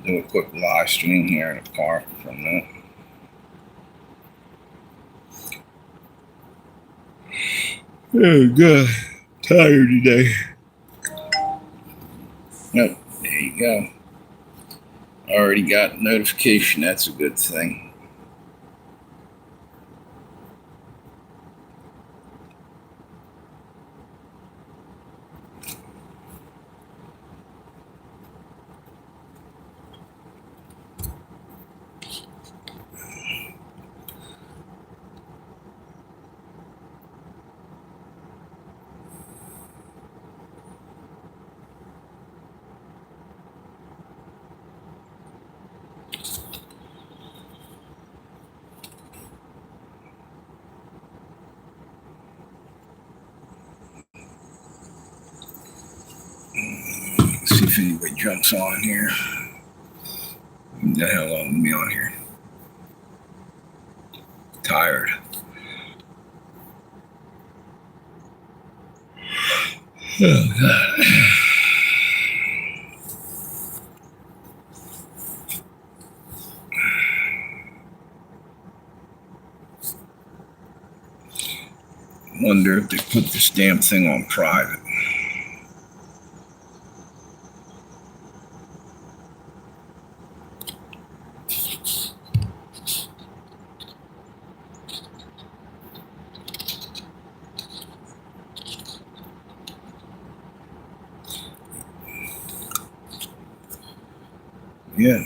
do a quick live stream here in the park for a minute. Oh, God. Tired today. Yep, there you go. Already got notification. That's a good thing. See if anybody jumps on here. Who the hell want me on here? Tired. Oh, God. Wonder if they put this damn thing on private. Yeah.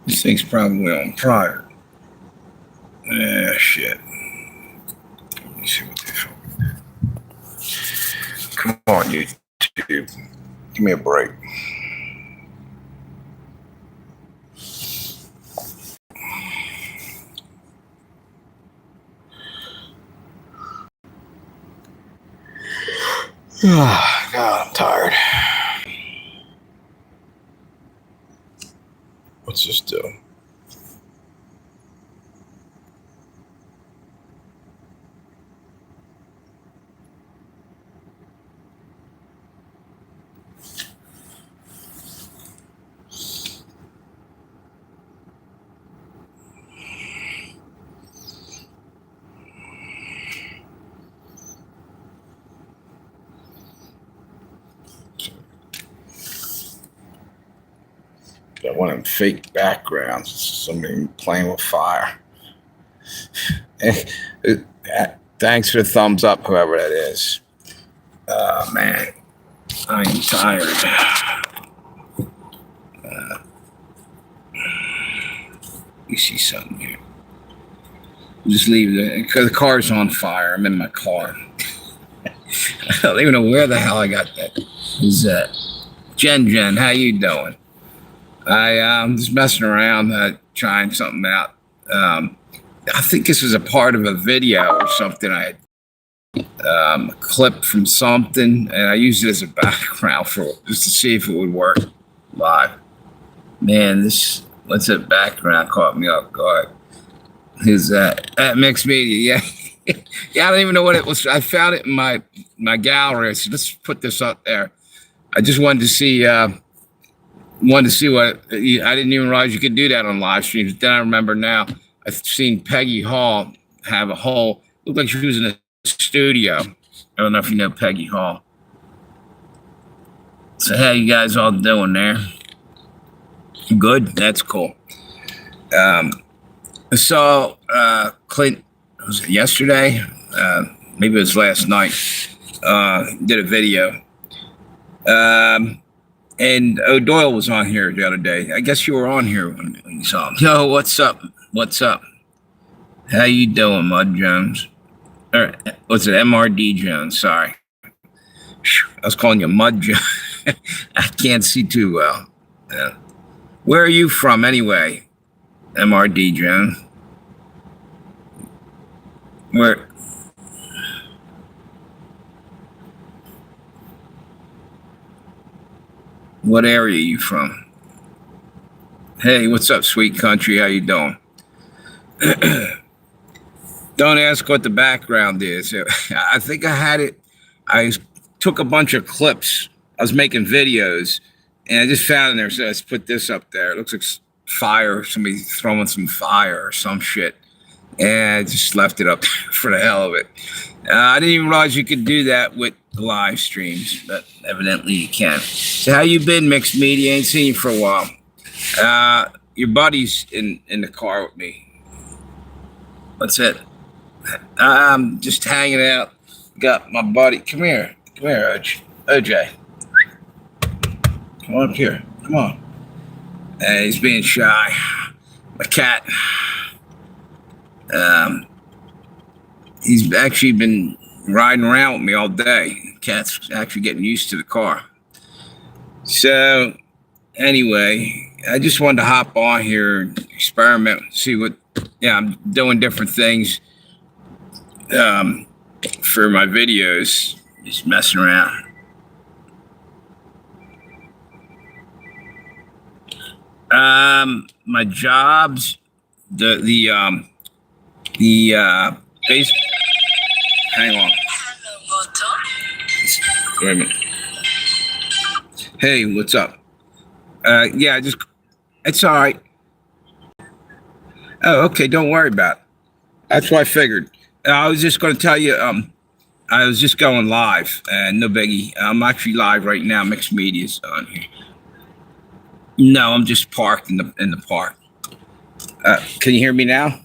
This thing's probably on private. Shit. Let me see what they fucking do. Come on, YouTube. Give me a break. Oh, God, I'm tired. What's this do? Got one of them fake backgrounds. Somebody playing with fire. Thanks for the thumbs up, whoever that is. Oh, man. I'm tired. You see something here. Just leave it because the car's on fire. I'm in my car. I don't even know where the hell I got that. Who's that? Jen, how you doing? I'm just messing around, trying something out. I think this was a part of a video or something. I had a clip from something, and I used it as a background for just to see if it would work live. Man, what's that background caught me off guard. Who's that? Mixed media, yeah. Yeah, I don't even know what it was. I found it in my gallery, so let's put this up there. I just wanted to see what. I didn't even realize you could do that on live streams. Then I remember now. I've seen Peggy Hall have a whole. Looked like she was in a studio. I don't know if you know Peggy Hall. So how you guys all doing there? Good. That's cool. So Clint, was it yesterday? Maybe it was last night. Did a video. And O'Doyle was on here the other day. I guess you were on here when you saw him. Yo, what's up? What's up? How you doing, Mud Jones? Or what's it, MRD Jones? Sorry. I was calling you Mud Jones. I can't see too well. Where are you from anyway, MRD Jones? Where? What area are you from? Hey, what's up, sweet country? How you doing? Don't ask what the background is. I think I had it. I took a bunch of clips. I was making videos, and I just found it there. So let's put this up there. It looks like fire. Somebody throwing some fire or some shit. And I just left it up for the hell of it. I didn't even realize you could do that with the live streams, but evidently you can. So how you been, Mixed Media? Ain't seen you for a while. Your buddy's in the car with me. What's it? I'm just hanging out. Got my buddy. Come here, OJ. Come on up here. Come on. He's being shy. My cat. He's actually been riding around with me all day. Cat's actually getting used to the car. So, anyway, I just wanted to hop on here and experiment, see what. Yeah, I'm doing different things for my videos. Just messing around. My jobs, the base. Hang on. Wait a minute. Hey, what's up? Yeah, it's all right. Oh, okay. Don't worry about it. That's what I figured. I was just going to tell you, I was just going live, no biggie. I'm actually live right now. Mixed Media's on here. No, I'm just parked in the park. Can you hear me now?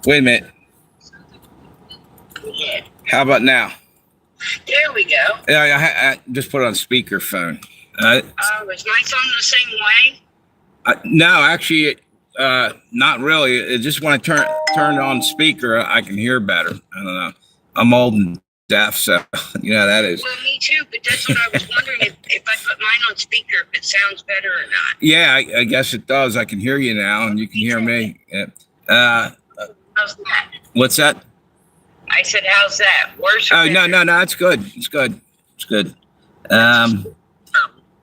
Wait a minute. Yeah. How about now? There we go. Yeah, I just put it on speakerphone. Is my phone the same way? No, actually, not really. It just when I turn on speaker, I can hear better. I don't know. I'm old and deaf, so you know how that is. Well, me too, but that's what I was wondering if I put mine on speaker, if it sounds better or not. Yeah, I guess it does. I can hear you now, and you can hear me. How's that? What's that? I said, how's that? Worse? Oh, no, it's good. It's good.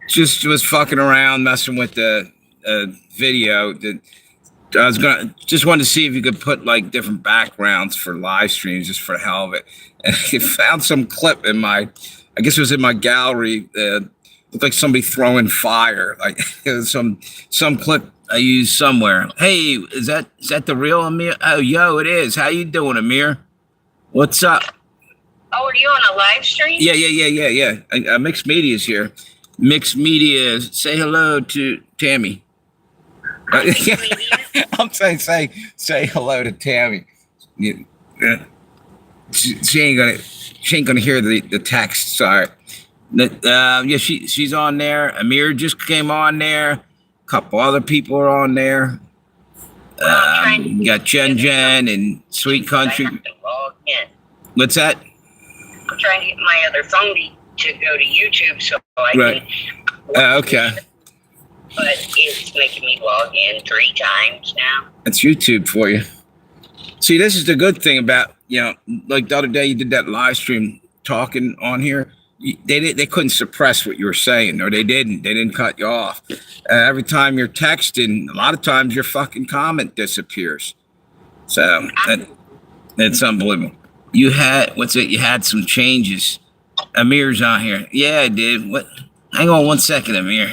Just was fucking around, messing with the video. I was just wanted to see if you could put like different backgrounds for live streams, just for the hell of it. And I found some clip in I guess it was in my gallery. Looked like somebody throwing fire. Like it was some clip I used somewhere. Hey, is that the real Amir? Oh, yo, it is. How you doing, Amir? What's up? Oh, are you on a live stream? Yeah. Mixed Media's here. Mixed Media. Say hello to Tammy. I'm saying say hello to Tammy. She ain't gonna hear the text. Sorry. Yeah, she's on there. Amir just came on there. A couple other people are on there. You got Jen and Sweet Country. What's that? I'm trying to get my other phone to go to YouTube so I can. Okay. But it's making me log in 3 times now. That's YouTube for you. See, this is the good thing about, like the other day you did that live stream talking on here. They couldn't suppress what you were saying, or they didn't cut you off. Every time you're texting, a lot of times your fucking comment disappears. So that's unbelievable. You had some changes. Amir's on here. Yeah, I did. What? Hang on 1 second, Amir.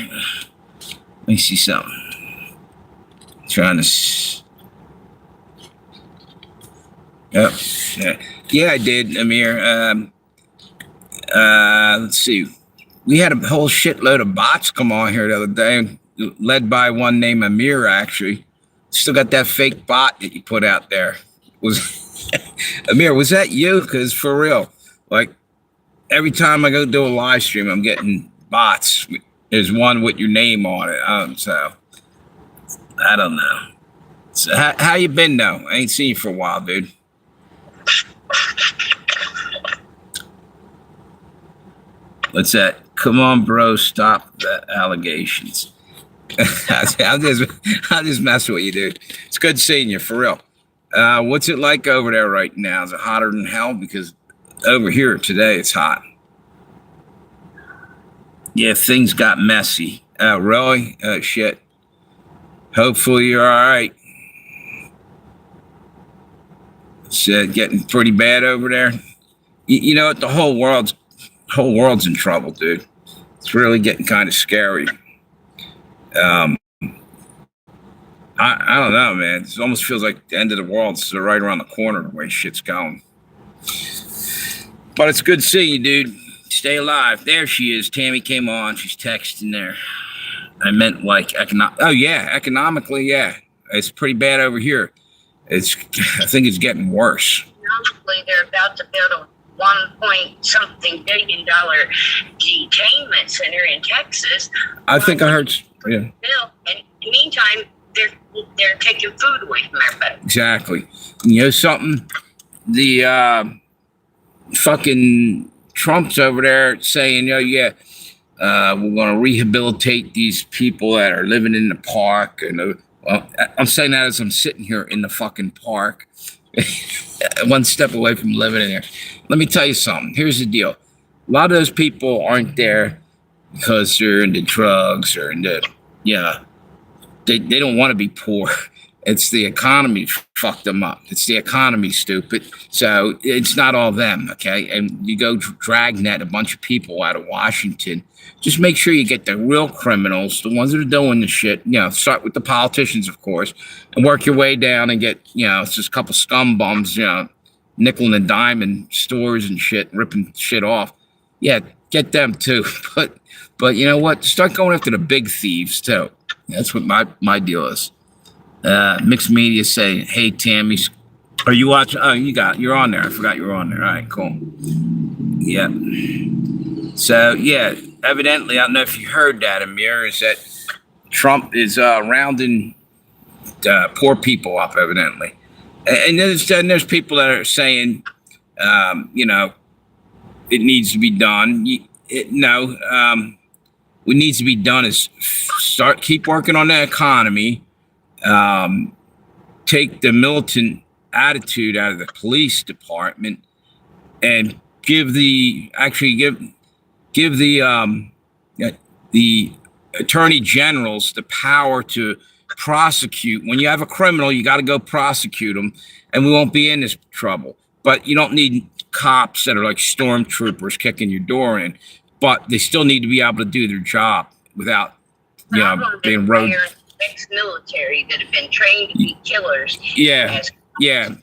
Let me see something. Trying to. Yeah, I did, Amir. Let's see. We had a whole shitload of bots come on here the other day, led by one named Amir, actually. Still got that fake bot that you put out there. Amir, was that you? Because for real, like every time I go do a live stream, I'm getting bots. There's one with your name on it. So I don't know. So how you been though? I ain't seen you for a while, dude. What's that? Come on, bro. Stop the allegations. I'll just mess with you, dude. It's good seeing you, for real. What's it like over there right now? Is it hotter than hell? Because over here today, it's hot. Yeah, things got messy. Really? Shit. Hopefully you're all right. It's getting pretty bad over there. You know what? The whole world's in trouble, dude. It's really getting kind of scary. Um, I don't know, man. It almost feels like the end of the world's right around the corner the way shit's going. But it's good seeing you, dude. Stay alive. There she is. Tammy came on. She's texting there. I meant like Oh yeah, economically, yeah. It's pretty bad over here. I think it's getting worse. Economically, they're about to build a 1 point something billion detainment center in Texas. I think I heard. Yeah. And in the meantime, they're taking food away from everybody. Exactly. You know something? The fucking Trump's over there saying, "Oh yeah, we're going to rehabilitate these people that are living in the park." And well, I'm saying that as I'm sitting here in the fucking park, one step away from living in there. Let me tell you something. Here's the deal: a lot of those people aren't there because they're into drugs or into, they don't want to be poor. It's the economy fucked them up. It's the economy, stupid. So it's not all them, okay? And you go dragnet a bunch of people out of Washington. Just make sure you get the real criminals, the ones that are doing the shit. Start with the politicians, of course, and work your way down and get, it's just a couple scum bums, nickel and diamond stores and shit, ripping shit off. Yeah, get them too. But you know what? Start going after the big thieves too. That's what my deal is. Mixed media say, "Hey Tammy, are you watching?" Oh, you're on there. I forgot you were on there. All right, cool. Yeah. So yeah, evidently, I don't know if you heard that, Amir, is that Trump is rounding poor people up, evidently, and there's people that are saying, it needs to be done. What needs to be done is keep working on the economy. Take the militant attitude out of the police department and give the attorney generals the power to prosecute. When you have a criminal, you got to go prosecute them, and we won't be in this trouble. But you don't need cops that are like stormtroopers kicking your door in, but they still need to be able to do their job without, being road. Ex-military that have been trained to be killers. Yeah,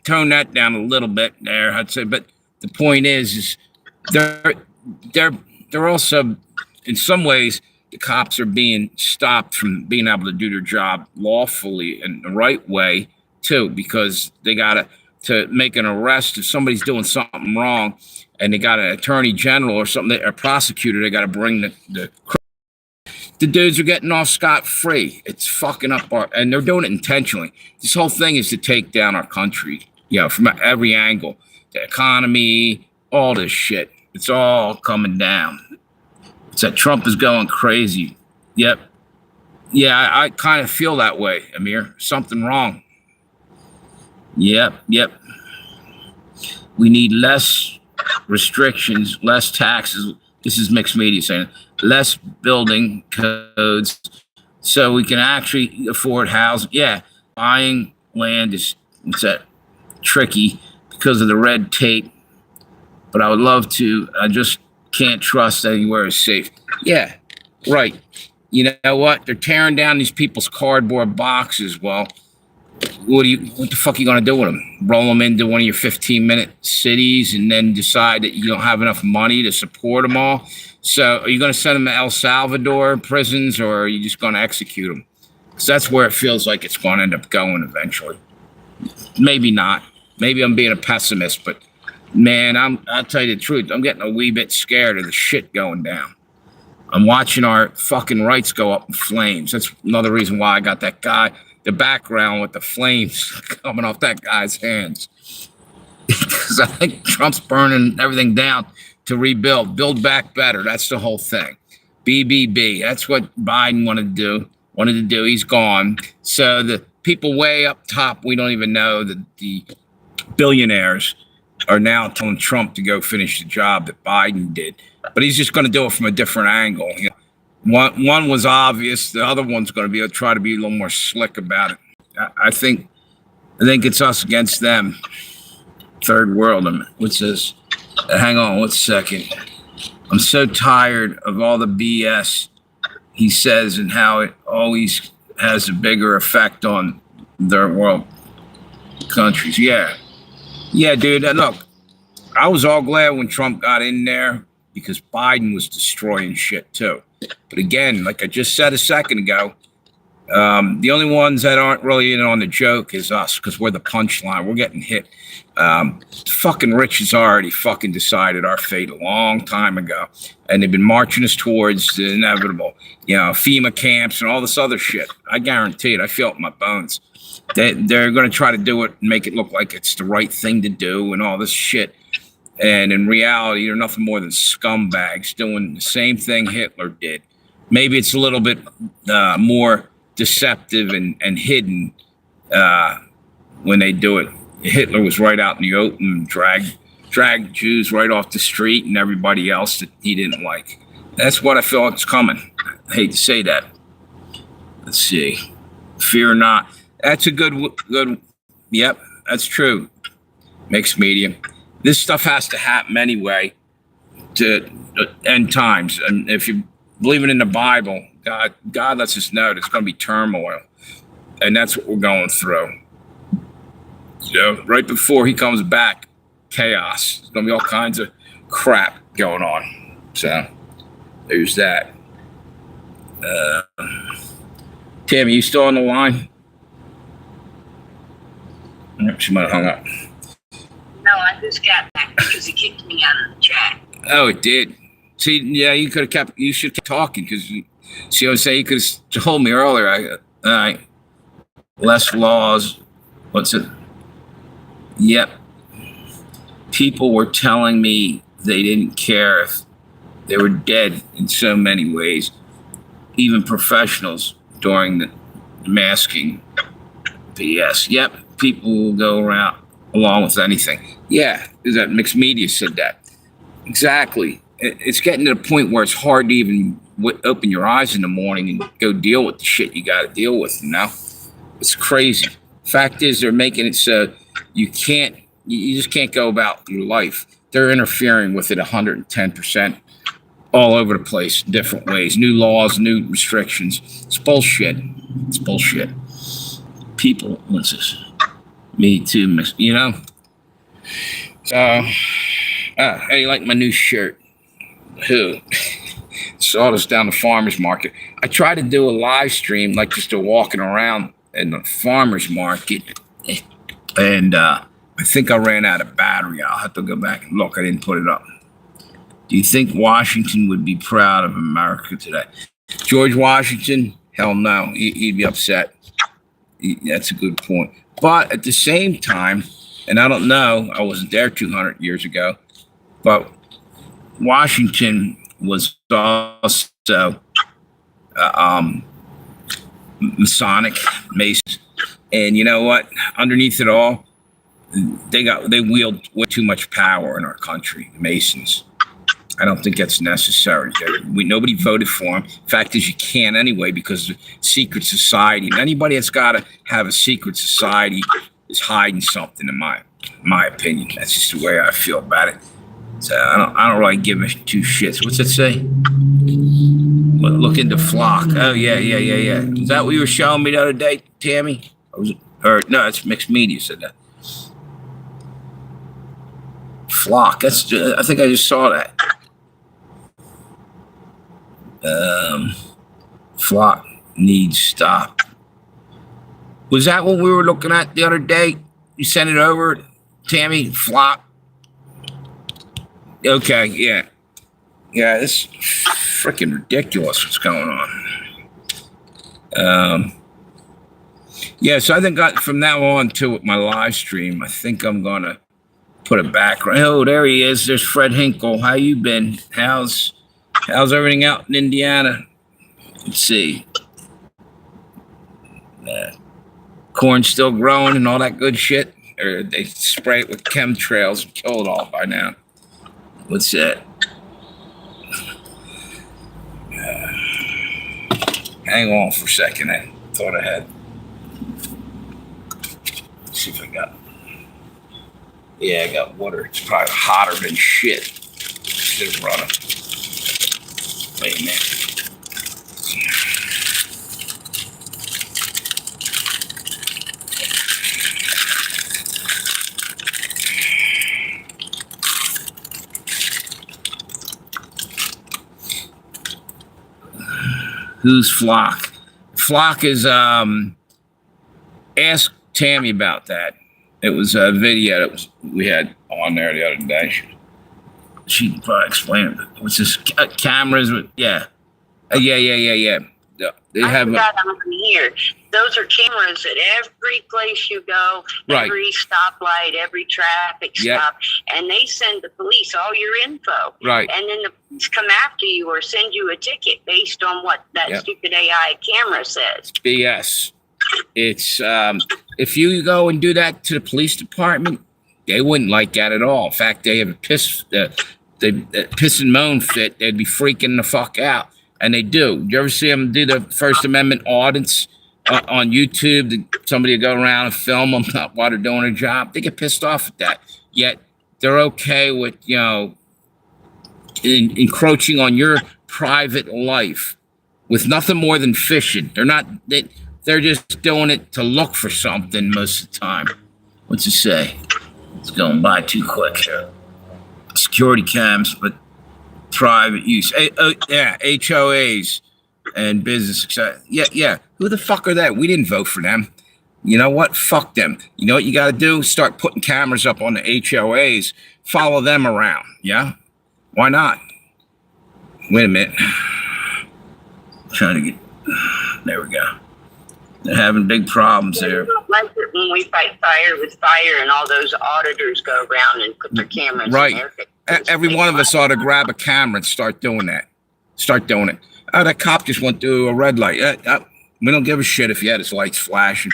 tone that down a little bit there, I'd say. But the point is they're also, in some ways, the cops are being stopped from being able to do their job lawfully and the right way too, because they got to make an arrest if somebody's doing something wrong, and they got an attorney general or something, a prosecutor. They got to bring the dudes are getting off scot-free. It's fucking up and they're doing it intentionally. This whole thing is to take down our country, from every angle. The economy, all this shit. It's all coming down. It's that Trump is going crazy. Yep. Yeah, I kind of feel that way, Amir. Something wrong. Yep. We need less restrictions, less taxes. This is mixed media saying less building codes so we can actually afford housing. Yeah, buying land is tricky because of the red tape, but I would love to. I just can't trust anywhere is safe. Yeah, right. You know what? They're tearing down these people's cardboard boxes. Well, what the fuck are you going to do with them? Roll them into one of your 15-minute cities and then decide that you don't have enough money to support them all? So are you going to send them to El Salvador prisons, or are you just going to execute them? Because that's where it feels like it's going to end up going eventually. Maybe not. Maybe I'm being a pessimist, but man, I'll tell you the truth. I'm getting a wee bit scared of the shit going down. I'm watching our fucking rights go up in flames. That's another reason why I got that guy, the background with the flames coming off that guy's hands. Because I think Trump's burning everything down to rebuild, build back better. That's the whole thing. BBB. That's what Biden wanted to do. He's gone. So the people way up top, we don't even know that the billionaires are now telling Trump to go finish the job that Biden did. But he's just going to do it from a different angle. One was obvious. The other one's going to be try to be a little more slick about it. I think it's us against them. Third world. What's this? Hang on 1 second. I'm so tired of all the BS he says and how it always has a bigger effect on third world countries. Yeah, dude. Look, I was all glad when Trump got in there because Biden was destroying shit too. But again, like I just said a second ago, the only ones that aren't really in on the joke is us because we're the punchline. We're getting hit. Fucking Rich has already fucking decided our fate a long time ago. And they've been marching us towards the inevitable, FEMA camps and all this other shit. I guarantee it. I feel it in my bones. They're going to try to do it and make it look like it's the right thing to do and all this shit. And in reality, they're nothing more than scumbags doing the same thing Hitler did. Maybe it's a little bit more deceptive and hidden when they do it. Hitler was right out in the open, dragged Jews right off the street and everybody else that he didn't like. That's what I feel it's coming. I hate to say that. Let's see. Fear not. That's a good. Yep, that's true. Mixed media. This stuff has to happen anyway to end times. And if you believe it in the Bible, God lets us know there's going to be turmoil. And that's what we're going through. Right before he comes back, chaos. There's going to be all kinds of crap going on. So there's that. Tammy, you still on the line? She might have hung up. No, I just got back because he kicked me out of the chat. Oh, it did. See, yeah, you could have kept. You should keep talking because see, I was saying you could have told me earlier. Less laws. What's it? Yep. People were telling me they didn't care if they were dead in so many ways. Even professionals during the masking BS. Yep. People will go around along with anything. Yeah, that mixed media said that. Exactly. It's getting to the point where it's hard to even open your eyes in the morning and go deal with the shit you got to deal with, It's crazy. Fact is, they're making it so you just can't go about your life. They're interfering with it 110%. All over the place, different ways, new laws, new restrictions. It's bullshit. People, what's this? Me too, So, hey, you like my new shirt? Who? Saw this down the farmer's market. I tried to do a live stream, like just walking around in the farmer's market, and I think I ran out of battery. I'll have to go back and look. I didn't put it up. Do you think Washington would be proud of America today? George Washington? Hell no. He'd be upset. That's a good point. But at the same time, and I don't know, I wasn't there 200 years ago, but Washington was also Masonic, Masons. And you know what? Underneath it all, they wield way too much power in our country, Masons. I don't think that's necessary. Nobody voted for him. Fact is, you can't anyway because of secret society. And anybody that's got to have a secret society is hiding something, in my opinion. That's just the way I feel about it. So I don't really give a two shits. What's that say? Look into flock. Oh yeah. Is that what you were showing me the other day, Tammy? Or no, it's mixed media said that. Flock. I think I just saw that. Flock needs stop. Was that what we were looking at the other day? You sent it over, Tammy? Flock. Okay, yeah. Yeah, it's freaking ridiculous what's going on. Yeah, so I think from now on to my live stream, I think I'm going to put a background. Oh, there he is. There's Fred Hinkle. How you been? How's everything out in Indiana? Let's see. Corn still growing and all that good shit? Or they spray it with chemtrails and kill it all by now? What's that? Hang on for a second. I thought I had. Let's see if I got. Yeah, I got water. It's probably hotter than shit. Should have brought it. Wait a minute. Who's Flock? Flock is ask Tammy about that. It was a video that we had on there the other day. She can probably explain it. What's this? Cameras? Yeah. Yeah. They have. I got them here. Those are cameras at every place you go, right. Every stoplight, every traffic stop, and they send the police all your info. Right. And then the police come after you or send you a ticket based on what that stupid AI camera says. BS. It's if you go and do that to the police department, they wouldn't like that at all. In fact, they have a piss and moan fit. They'd be freaking the fuck out, and they do. You ever see them do the First Amendment audits on YouTube? Somebody will go around and film them while they're doing their job. They get pissed off at that. Yet they're okay with encroaching on your private life with nothing more than fishing. They're not. They're just doing it to look for something most of the time. What's it say? It's going by too quick here. Security cams, but private use. HOAs and business success. Yeah. Who the fuck are that? We didn't vote for them. You know what? Fuck them. You know what you got to do? Start putting cameras up on the HOAs. Follow them around. Yeah? Why not? Wait a minute. Trying to get... There we go. They're having big problems there. I don't like it when we fight fire with fire and all those auditors go around and put their cameras right. in there. Every one of us ought to grab a camera and start doing that. Start doing it. That cop just went through a red light. We don't give a shit if he had his lights flashing.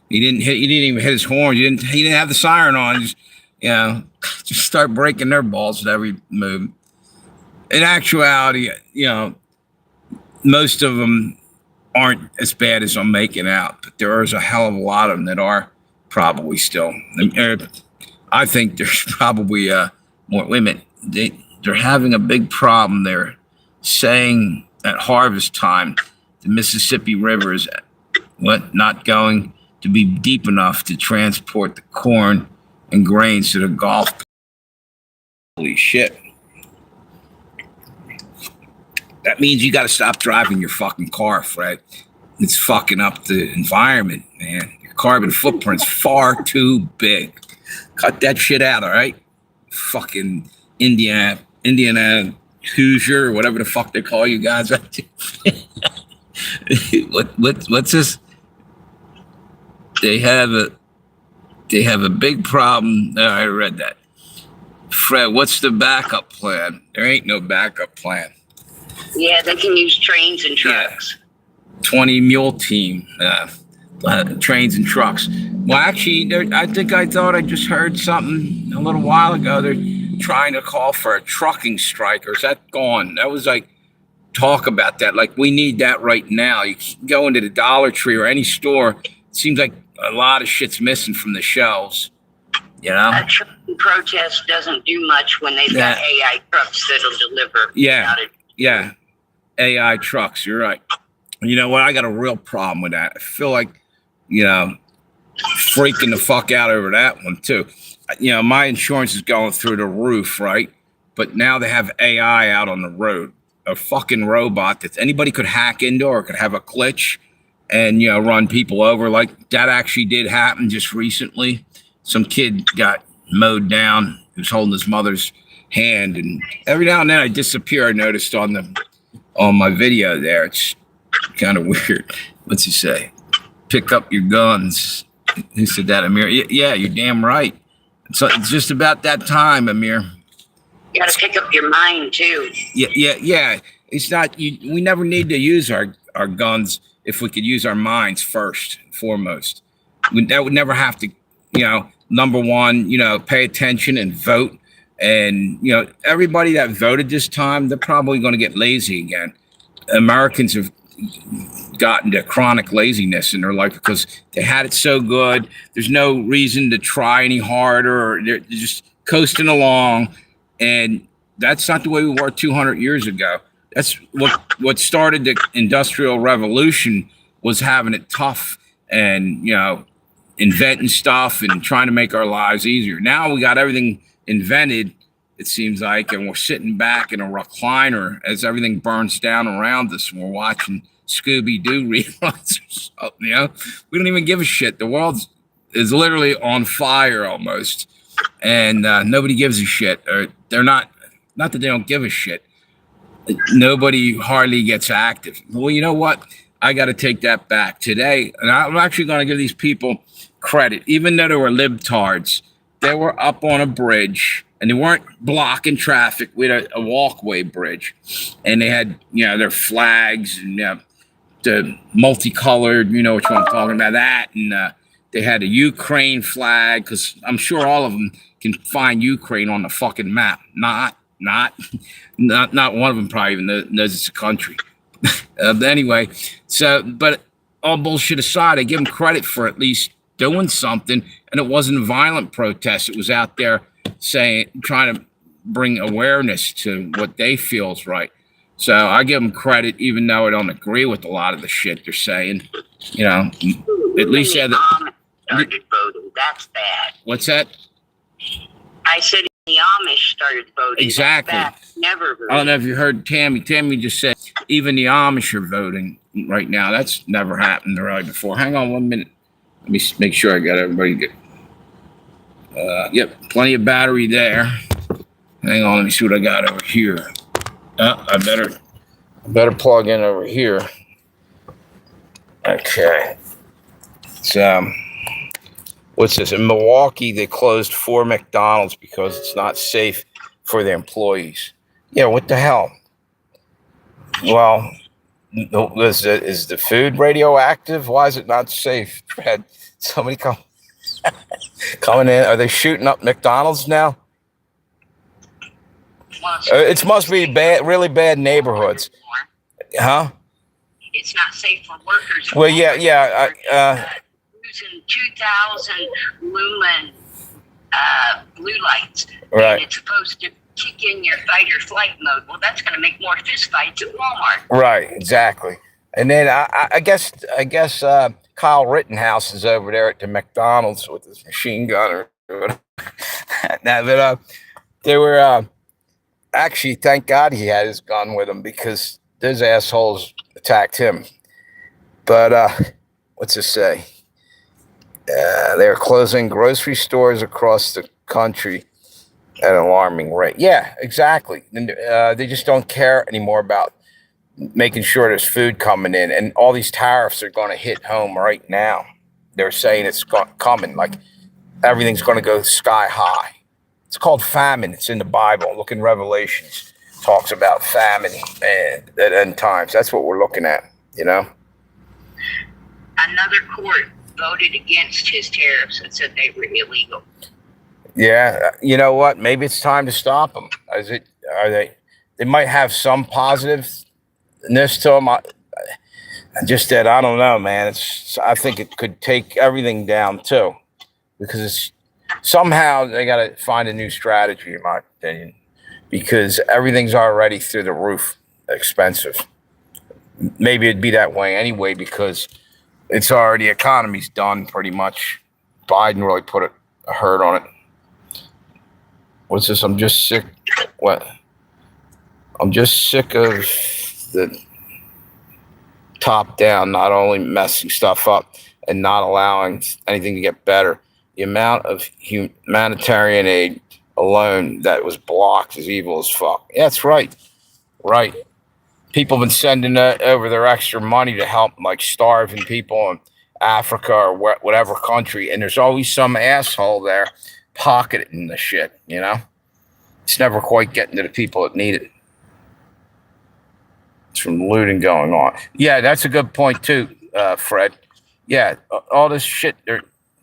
He didn't even hit his horn. He didn't have the siren on. Just start breaking their balls at every move. In actuality, most of them aren't as bad as I'm making out, but there is a hell of a lot of them that are probably still. I think there's probably more women. They're having a big problem. They're saying at harvest time, the Mississippi River is not going to be deep enough to transport the corn and grains to the Gulf. Holy shit. That means you got to stop driving your fucking car, Fred. It's fucking up the environment, man. Your carbon footprint's far too big. Cut that shit out, all right? Fucking Indiana Hoosier, or whatever the fuck they call you guys. What's this? They have a big problem. Oh, I read that. Fred, what's the backup plan? There ain't no backup plan. Yeah, they can use trains and trucks. 20 mule team, trains and trucks. Well, actually, I thought I just heard something a little while ago. They're trying to call for a trucking strike, or is that gone? That was like talk about that. Like, we need that right now. You go into the Dollar Tree or any store, it seems like a lot of shit's missing from the shelves. A trucking protest doesn't do much when they've got AI trucks that'll deliver. Yeah. AI trucks, you're right. You know what? I got a real problem with that. I feel like, freaking the fuck out over that one too. My insurance is going through the roof, right? But now they have AI out on the road, a fucking robot that anybody could hack into or could have a glitch and, run people over. Like that actually did happen just recently. Some kid got mowed down. He was holding his mother's hand, and every now and then I disappear. I noticed on my video there. It's kind of weird. What's he say? Pick up your guns. Who said that, Amir? Yeah, you're damn right. So it's just about that time, Amir. You got to pick up your mind too. Yeah. It's not. We never need to use our guns if we could use our minds first and foremost. That would never have to. Number one, pay attention and vote. And, everybody that voted this time, they're probably going to get lazy again. Americans have got into chronic laziness in their life because they had it so good. There's no reason to try any harder. Or they're just coasting along, and that's not the way we were 200 years ago. That's what started the Industrial Revolution, was having it tough and, inventing stuff and trying to make our lives easier. Now we got everything invented, it seems like, and we're sitting back in a recliner as everything burns down around us, and we're watching Scooby-Doo reruns or something. We don't even give a shit. The world is literally on fire almost, and nobody gives a shit. Or they're not that they don't give a shit. Nobody hardly gets active. Well, you know what? I got to take that back today, and I'm actually going to give these people credit, even though they were libtards. They were up on a bridge, and they weren't blocking traffic. We had a walkway bridge, and they had, their flags and the multicolored, you know which one I'm talking about, that, and they had a Ukraine flag, because I'm sure all of them can find Ukraine on the fucking map. Not one of them probably even knows it's a country. But anyway, but all bullshit aside, I give them credit for at least doing something, and it wasn't a violent protest. It was out there trying to bring awareness to what they feel is right. So I give them credit, even though I don't agree with a lot of the shit they're saying. At least the Amish started voting. That's bad. What's that? I said the Amish started voting. Exactly. Never voted. I don't know if you heard Tammy. Tammy just said even the Amish are voting right now. That's never happened really before. Hang on 1 minute. Let me make sure I got everybody good. Yep, plenty of battery there. Hang on, let me see what I got over here. I better plug in over here. Okay. So, what's this? In Milwaukee, they closed 4 McDonald's because it's not safe for their employees. Yeah, what the hell? Well, is the food radioactive? Why is it not safe? Had somebody coming in? Are they shooting up McDonald's now? It must be bad, really bad neighborhoods, huh? It's not safe for workers. Well, yeah. Using 2,000 lumen blue lights, right? And it's supposed to kick in your fight or flight mode. Well, that's going to make more fist fights at Walmart. Right, exactly. And then I guess Kyle Rittenhouse is over there at the McDonald's with his machine gun or whatever. Now, but they were actually, thank God he had his gun with him, because those assholes attacked him. But what's it say? They're closing grocery stores across the country at an alarming rate. Yeah, exactly. And they just don't care anymore about making sure there's food coming in, and all these tariffs are going to hit home right now. They're saying it's coming, like everything's going to go sky high. It's called famine. It's in the Bible. Look in Revelations. It talks about famine and at end times. That's what we're looking at, Another court voted against his tariffs and said they were illegal. Yeah, you know what? Maybe it's time to stop them. They might have some positiveness to them. Just that, I don't know, man. I think it could take everything down too, because somehow they got to find a new strategy, in my opinion, because everything's already through the roof expensive. Maybe it'd be that way anyway, because it's already, economy's done pretty much. Biden really put a hurt on it. What's this? I'm just sick. What? I'm just sick of the top down, not only messing stuff up and not allowing anything to get better. The amount of humanitarian aid alone that was blocked is evil as fuck. Yeah, that's right. Right. People have been sending over their extra money to help, like, starving people in Africa or whatever country, and there's always some asshole there pocketing the shit, It's never quite getting to the people that need it. It's from looting going on. Yeah, that's a good point too, Fred. Yeah, all this shit,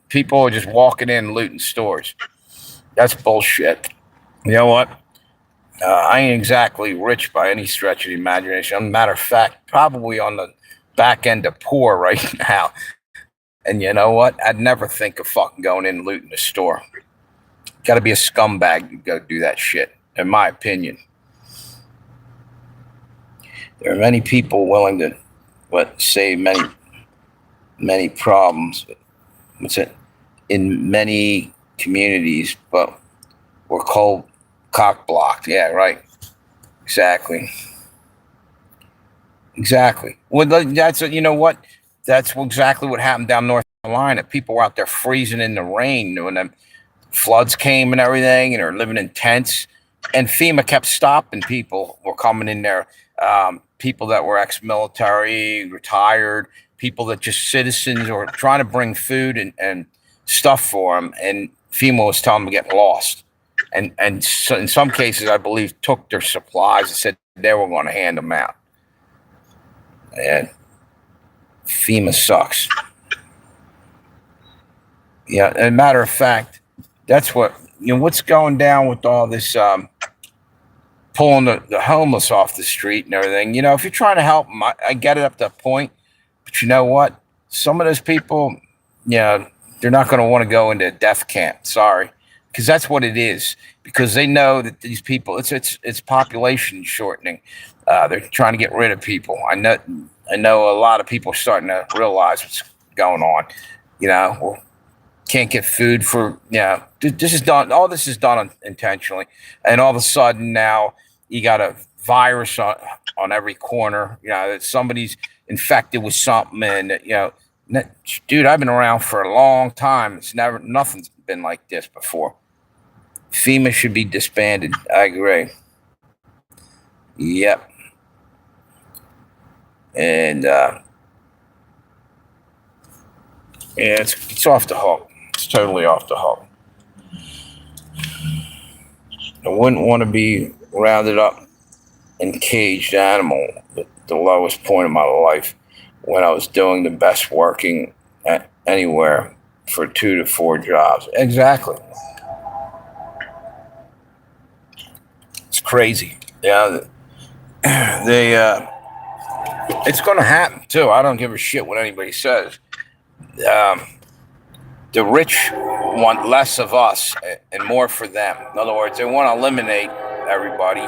people are just walking in looting stores. That's bullshit. You know what? I ain't exactly rich by any stretch of the imagination. As a matter of fact, probably on the back end of poor right now. And you know what? I'd never think of fucking going in and looting the store. Got to be a scumbag to go do that shit, in my opinion. There are many people willing to, save many problems. What's it? In many communities, but we're cock blocked. Yeah, right. Exactly. Well, that's you know what? That's exactly what happened down North Carolina. People were out there freezing in the rain when the floods came and everything, and they're living in tents. And FEMA kept stopping people who were coming in there. People that were ex-military, retired, people that just citizens or trying to bring food and stuff for them. And FEMA was telling them to get lost. And so in some cases, I believe, took their supplies and said they were going to hand them out. And FEMA sucks. Yeah, as a matter of fact, that's what's going down with all this pulling the homeless off the street and everything. If you're trying to help them, I get it up to a point. But you know what? Some of those people, they're not going to want to go into a death camp. Sorry. Because that's what it is. Because they know that these people, it's population shortening. They're trying to get rid of people. I know a lot of people are starting to realize what's going on. Can't get food for, this is done. All this is done intentionally. And all of a sudden now you got a virus on every corner, that somebody's infected with something. And, dude, I've been around for a long time. Nothing's been like this before. FEMA should be disbanded. I agree. Yep. And, it's off the hook. It's totally off the hook. I wouldn't want to be rounded up and caged animal at the lowest point of my life when I was doing the best working at anywhere for 2 to 4 jobs. Exactly. It's crazy. Yeah. It's going to happen too. I don't give a shit what anybody says. The rich want less of us and more for them. In other words, they want to eliminate everybody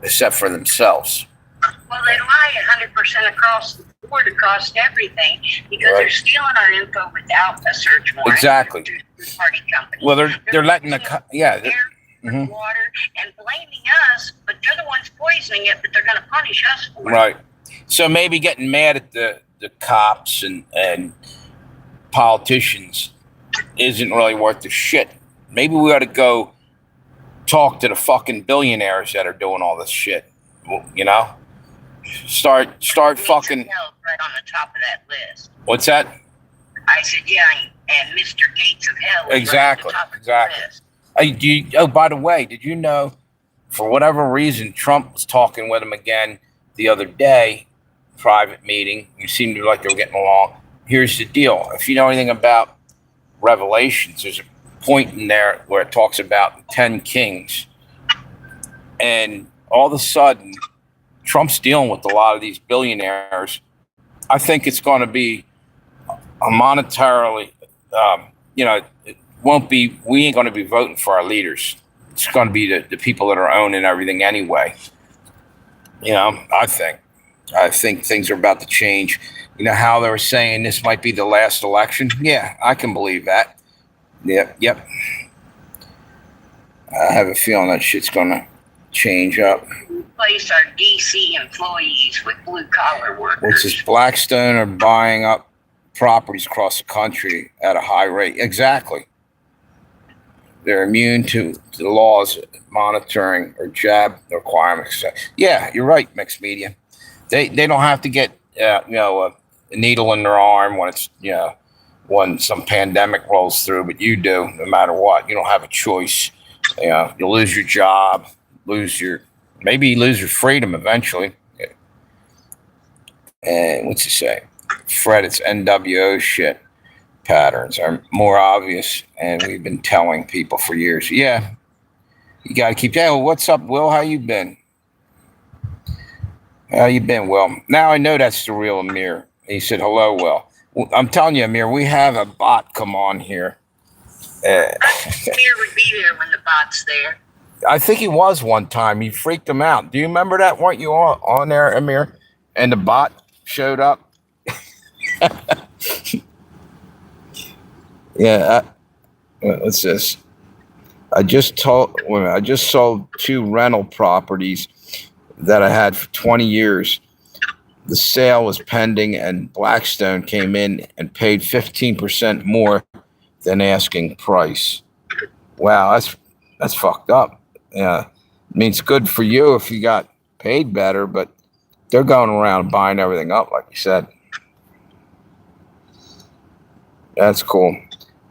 except for themselves. Well, they lie 100% across the board, across everything, because they're stealing our info without a search warrant. Exactly. Party companies. Well, they're letting water and blaming us, but they're the ones poisoning it, but they're going to punish us for it. Right. So maybe getting mad at the cops and politicians isn't really worth the shit. Maybe we ought to go talk to the fucking billionaires that are doing all this shit. Start fucking. Right on the top of that list. What's that? I said, yeah, and Mr. Gates of Hell. Exactly. Right on the top Exactly. Of the list. By the way, did you know, for whatever reason, Trump was talking with him again the other day, private meeting. You seemed like they were getting along. Here's the deal. If you know anything about Revelations, there's a point in there where it talks about the 10 kings. And all of a sudden, Trump's dealing with a lot of these billionaires. I think it's going to be monetarily, it won't be, we ain't going to be voting for our leaders. It's going to be the people that are owning everything anyway. I think things are about to change. How they were saying this might be the last election? Yeah, I can believe that. Yep. I have a feeling that shit's going to change up. Replace our DC employees with blue-collar workers. Which is Blackstone are buying up properties across the country at a high rate. Exactly. They're immune to the laws monitoring or jab requirements. Yeah, you're right, mixed media. They don't have to get a needle in their arm when it's when some pandemic rolls through, but you do no matter what. You don't have a choice. You'll lose your job, maybe you lose your freedom eventually. And what's it say? Fred, it's NWO shit. Patterns are more obvious, and we've been telling people for years. Yeah, you got to keep. Yeah, well, what's up, Will? How you been? How you been, Will? Now I know that's the real Amir. He said, hello, Will. Well, I'm telling you, Amir, we have a bot come on here. Amir would be there when the bot's there. I think he was one time. He freaked him out. Do you remember that? Weren't you on there, Amir? And the bot showed up? Yeah. What's this? I just sold 2 rental properties that I had for 20 years. The sale was pending, and Blackstone came in and paid 15% more than asking price. Wow, that's fucked up. Yeah, I mean, it's good for you if you got paid better, but they're going around buying everything up, like you said. That's cool.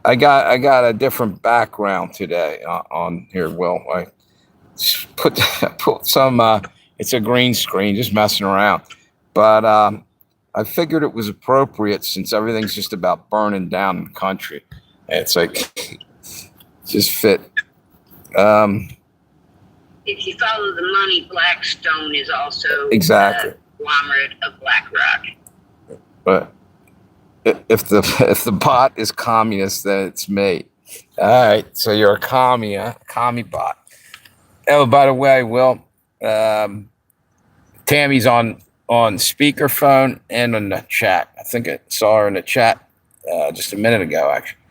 I got a different background today on here, Will. I just put some. It's a green screen, just messing around. But I figured it was appropriate since everything's just about burning down the country. It's like just fit. If you follow the money, Blackstone is also Exactly. a conglomerate of BlackRock. But if the bot is communist, then it's me. All right, so you're a commie, huh? Commie bot. Oh, by the way, Will, Tammy's on speakerphone and in the chat. I think I saw her in the chat just a minute ago, actually.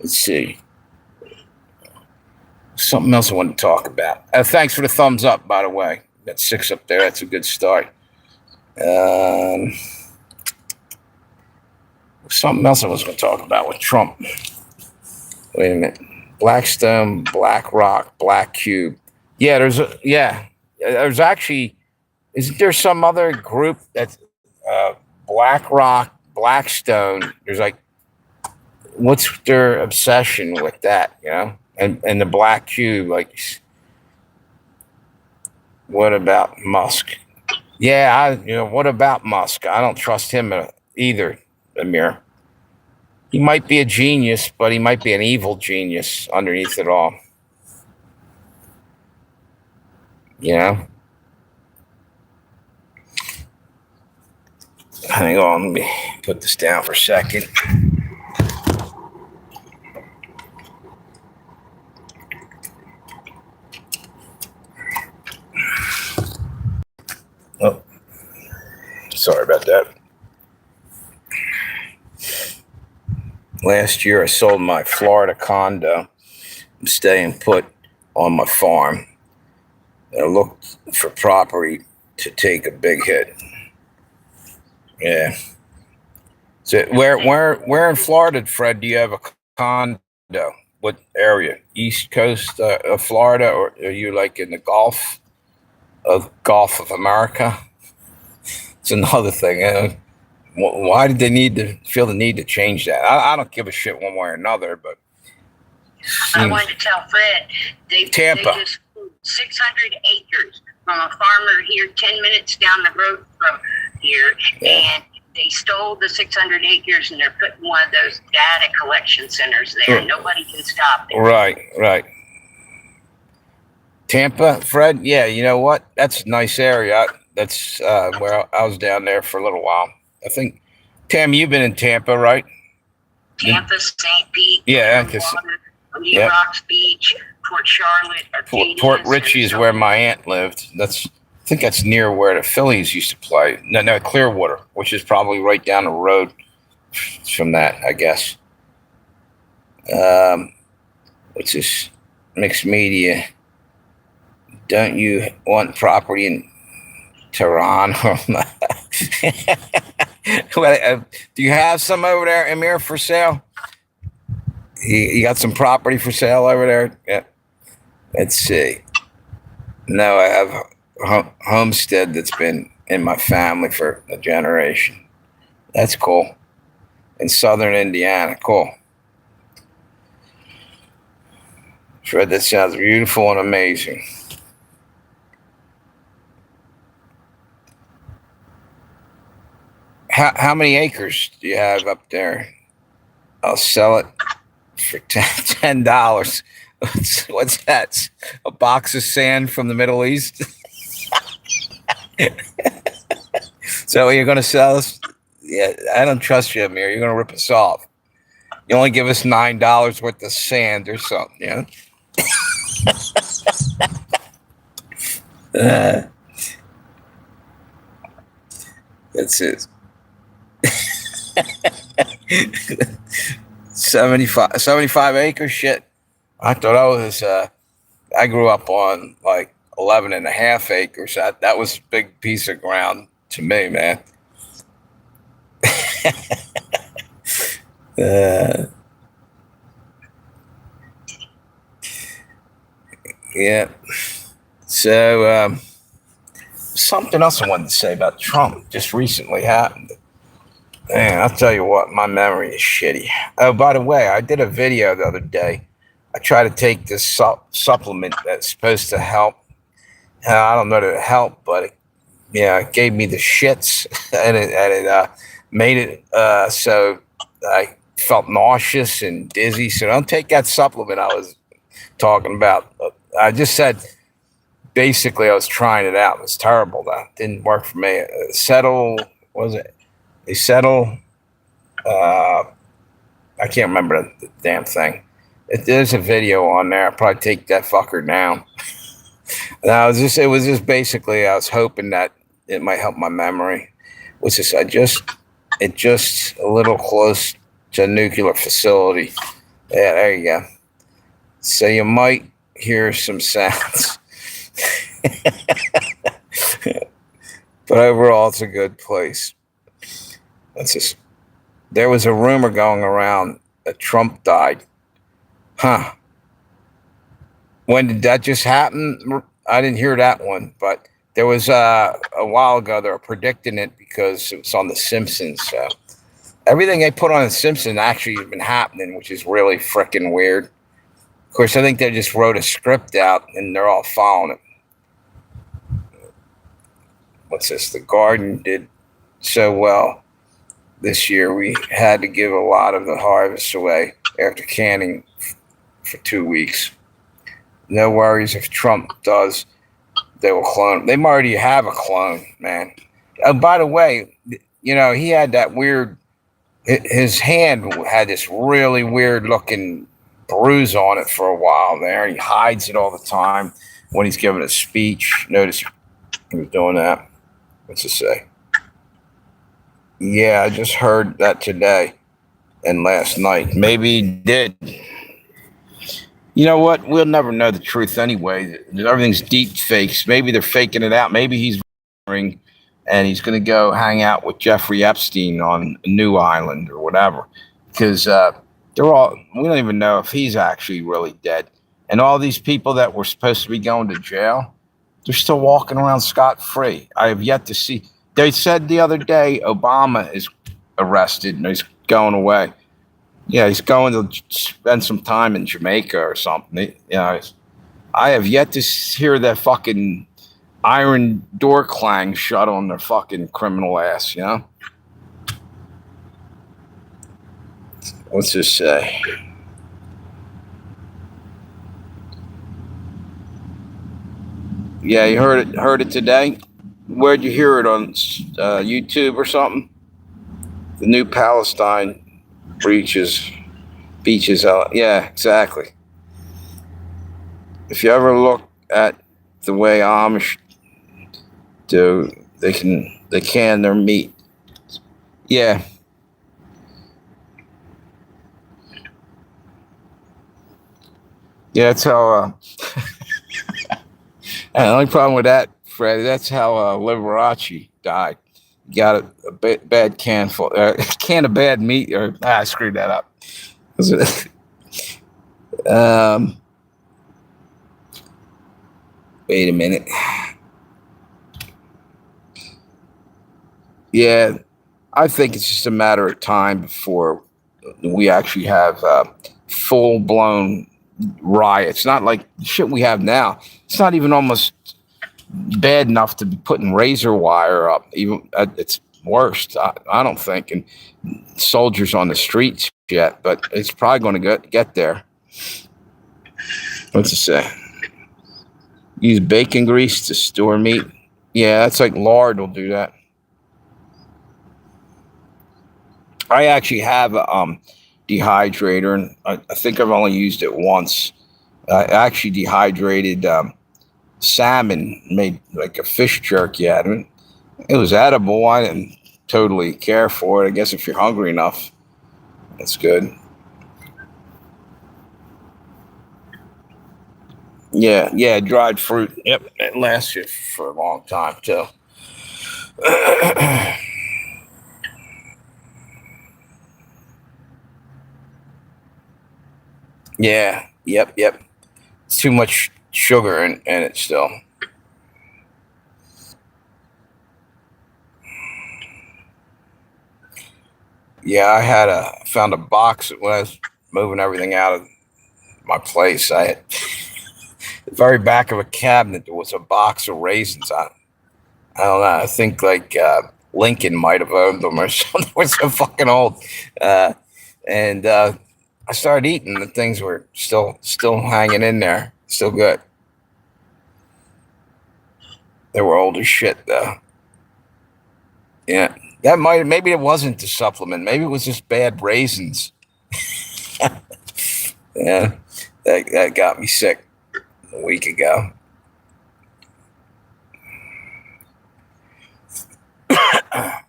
Let's see. Something else I want to talk about. Thanks for the thumbs up, by the way. Got 6 up there. That's a good start. Something else I was going to talk about with Trump. Wait a minute. Blackstone, BlackRock, Black Cube. Yeah, there's actually, isn't there some other group that's BlackRock, Blackstone? There's like, what's their obsession with that, you know? And the Black Cube, like, what about Musk? Yeah, what about Musk? I don't trust him either, Amir. He might be a genius, but he might be an evil genius underneath it all. You know? Hang on, let me put this down for a second. Oh, sorry about that. Last year, I sold my Florida condo. I'm staying put on my farm. I looked for property to take a big hit. Yeah. So where in Florida, Fred, do you have a condo? What area? East Coast of Florida, or are you like in the Gulf of America? It's another thing. Why did they feel the need to change that? I don't give a shit one way or another, but I wanted to tell Fred Tampa. They just 600 acres from a farmer here 10 minutes down the road from here, and they stole the 600 acres and they're putting one of those data collection centers there. Nobody can stop it. Right. Tampa, Fred? Yeah, you know what? That's a nice area. That's where I was down there for a little while. I think, Tam, you've been in Tampa, right? Tampa, St. Pete, Rocks Beach, Port Charlotte, Port Richey is where my aunt lived. I think that's near where the Phillies used to play. No, Clearwater, which is probably right down the road from that, I guess. What's this? Mixed media. Don't you want property in Tehran? Do you have some over there, Amir, for sale? You got some property for sale over there? Yeah. Let's see. No, I have a homestead that's been in my family for a generation. That's cool. In southern Indiana. Cool. Fred, that sounds beautiful and amazing. How many acres do you have up there? I'll sell it for $10. What's that? A box of sand from the Middle East? So you're gonna sell us? Yeah, I don't trust you, Amir. You're gonna rip us off. You only give us $9 worth of sand or something, yeah. Uh, that's it. 75 acres. Shit. I thought I was. I grew up on like 11 and a half acres. That was a big piece of ground to me, man. uh, yeah. So something else I wanted to say about Trump just recently happened. Man, I'll tell you what, my memory is shitty. Oh, by the way, I did a video the other day. I tried to take this supplement that's supposed to help. I don't know that it helped, but it gave me the shits, and it made it so I felt nauseous and dizzy. So don't take that supplement I was talking about. I just said basically I was trying it out. It was terrible. That didn't work for me. Settle, what was it? They settle. Uh, I can't remember the damn thing. There's a video on there. I'll probably take that fucker down. It was just basically I was hoping that it might help my memory. Which is it just a little close to a nuclear facility. Yeah, there you go. So you might hear some sounds. But overall it's a good place. There was a rumor going around that Trump died. Huh. When did that just happen? I didn't hear that one, but there was a while ago they were predicting it because it was on The Simpsons. So everything they put on The Simpsons actually has been happening, which is really freaking weird. Of course, I think they just wrote a script out and they're all following it. What's this? The Garden did so well this year. We had to give a lot of the harvest away after canning for 2 weeks. No worries if Trump does, they will clone. They already have a clone, man. Oh, by the way, he had that weird. His hand had this really weird looking bruise on it for a while there. He hides it all the time when he's giving a speech. Notice he was doing that. What's it say? Yeah, I just heard that today and last night. Maybe he did. You know what? We'll never know the truth anyway. Everything's deep fakes. Maybe they're faking it out. Maybe he's and he's going to go hang out with Jeffrey Epstein on a new island or whatever. Because we don't even know if he's actually really dead. And all these people that were supposed to be going to jail, they're still walking around scot-free. I have yet to see. They said the other day Obama is arrested and he's going away. Yeah, he's going to spend some time in Jamaica or something. I have yet to hear that fucking iron door clang shut on their fucking criminal ass, What's this say? Yeah, you heard it today? Where'd you hear it, on YouTube or something? The new Palestine beaches out. Yeah, exactly. If you ever look at the way Amish do, they can their meat. Yeah. Yeah, that's how and the only problem with that, Fred, that's how Liberace died. He got a bad can of bad meat, or I screwed that up. Wait a minute. Yeah, I think it's just a matter of time before we actually have full blown riots. Not like shit we have now. It's not even almost bad enough to be putting razor wire up. Even it's worse, I don't think, and soldiers on the streets yet. But it's probably going to get there. What's it say? Use bacon grease to store meat. Yeah, that's like lard will do that. I actually have a dehydrator, and I think I've only used it once. I actually dehydrated salmon, made like a fish jerky out of it. It was edible. I didn't totally care for it. I guess if you're hungry enough, it's good. Yeah, yeah, dried fruit. Yep, it lasts you for a long time too. Yeah, yep, yep. It's too much sugar in it still. Yeah, found a box when I was moving everything out of my place. I had the very back of a cabinet. There was a box of raisins on. I don't know. I think like Lincoln might have owned them or something. We're so fucking old. Uh, and I started eating. The things were still hanging in there. Still good. They were old as shit though. Yeah, that might maybe it wasn't the supplement. Maybe it was just bad raisins. Yeah, that got me sick a week ago. I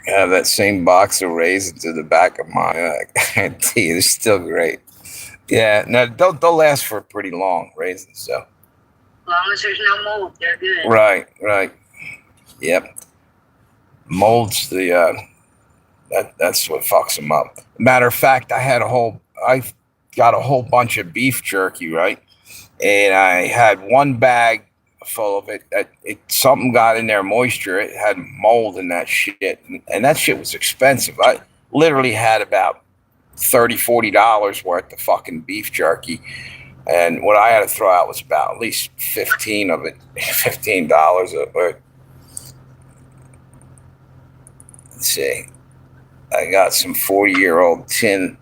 have that same box of raisins in the back of my tea. It's still great. Yeah, no, they'll last for pretty long raisins. So As long as there's no mold, they're good. right, right. Yep. Mold's the that's what fucks them up. Matter of fact, I got a whole bunch of beef jerky, right? And I had one bag full of it. Something got in there, moisture. It had mold in that shit, and that shit was expensive. I literally had about $30-40 worth of fucking beef jerky, and what I had to throw out was about at least 15 of it, $15 of it. Let's see. I got some 40-year-old tin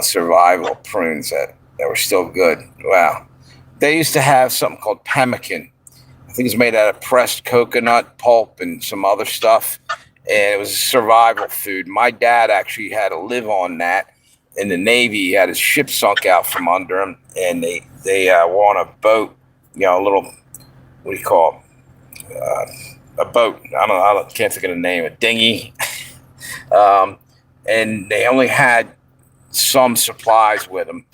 survival prunes that were still good. Wow. They used to have something called pemmican. I think it's made out of pressed coconut pulp and some other stuff. And it was a survival food. My dad actually had to live on that in the Navy. He had his ship sunk out from under him, and they were on a boat, a little, what do you call it? A boat. I can't think of the name. A dinghy. um, and they only had some supplies with them.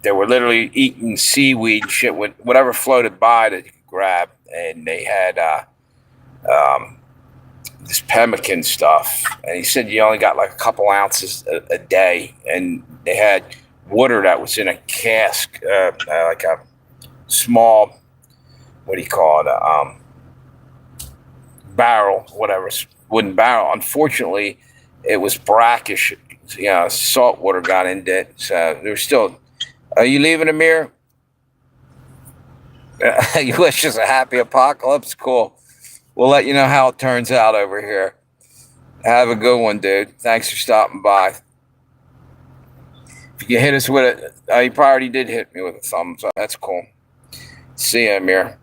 They were literally eating seaweed and shit with whatever floated by that you could grab, and they had this pemmican stuff. And he said you only got like a couple ounces a day, and they had water that was in a cask, like a small, what do you call it, barrel, whatever, wooden barrel. Unfortunately, it was brackish. Salt water got into it. So there's still. Are you leaving, Amir? You wish us a happy apocalypse? Cool. We'll let you know how it turns out over here. Have a good one, dude. Thanks for stopping by. If you hit us with it, you probably already did hit me with a thumbs up. That's cool. See you, Amir.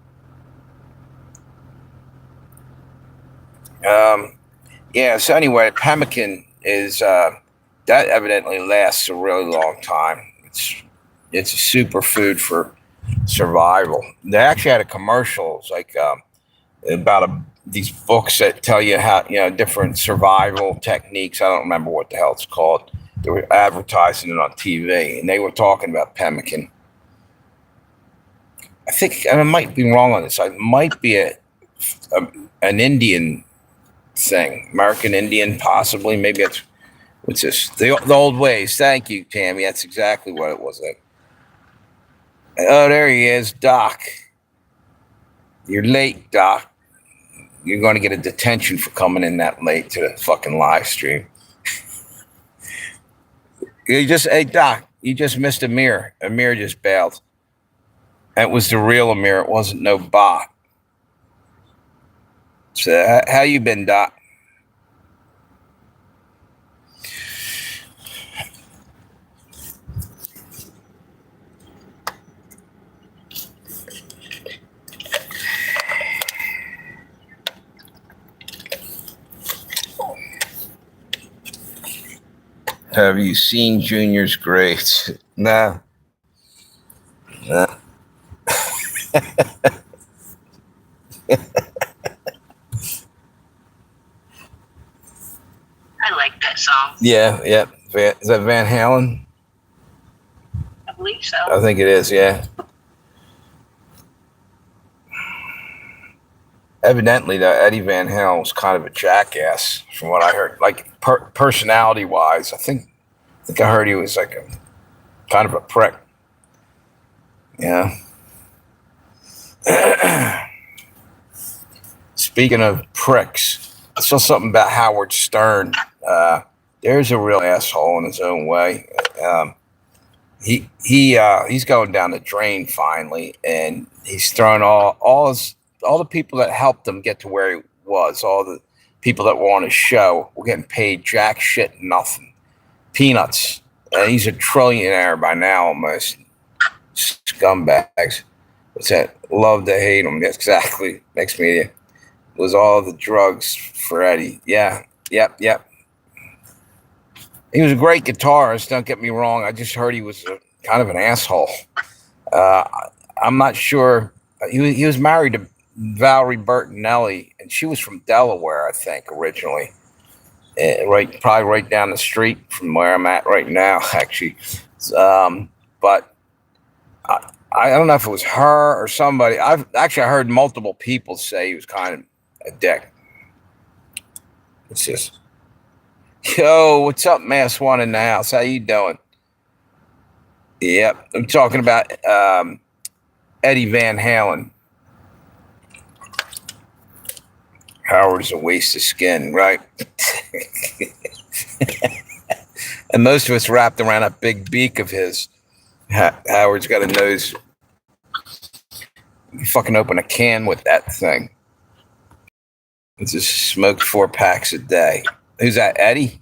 Yeah, so anyway, pemmican is that evidently lasts a really long time. It's a superfood for survival. They actually had a commercial. It's like about these books that tell you how different survival techniques. I don't remember what the hell it's called. They were advertising it on TV, and they were talking about pemmican. I think I might be wrong on this. It might be an Indian thing, American Indian, possibly. Maybe it's what's this? The old ways. Thank you, Tammy. That's exactly what it was. Like, oh, there he is, Doc. You're late, Doc. You're going to get a detention for coming in that late to the fucking live stream. Hey, Doc, you just missed Amir. Amir just bailed. That was the real Amir. It wasn't no bot. So, how you been, Doc? Have you seen Junior's grades? No. No. I like that song. Yeah. Is that Van Halen? I believe so. I think it is, yeah. Evidently, Eddie Van Halen was kind of a jackass, from what I heard. Like personality-wise, I think I heard he was like a kind of a prick. Yeah. Speaking of pricks, I saw something about Howard Stern. There's a real asshole in his own way. He's going down the drain finally, and he's thrown all the people that helped him get to where he was, all the people that were on his show were getting paid jack shit, nothing, peanuts, and he's a trillionaire by now almost. Scumbags. What's that? Love to hate him. That's exactly next media. It was all the drugs for Eddie. Yeah. Yep. He was a great guitarist, don't get me wrong. I just heard he was kind of an asshole. I'm not sure. He was married to Valerie Bertinelli, and she was from Delaware, I think, originally. Probably right down the street from where I'm at right now, actually. But I don't know if it was her or somebody. I heard multiple people say he was kind of a dick. It's just... Yo, what's up, Mass One in the house? How you doing? Yep, I'm talking about Eddie Van Halen. Howard's a waste of skin, right? And most of it's wrapped around that big beak of his. Howard's got a nose. You fucking open a can with that thing. It's just smoked 4 packs a day. Who's that, Eddie?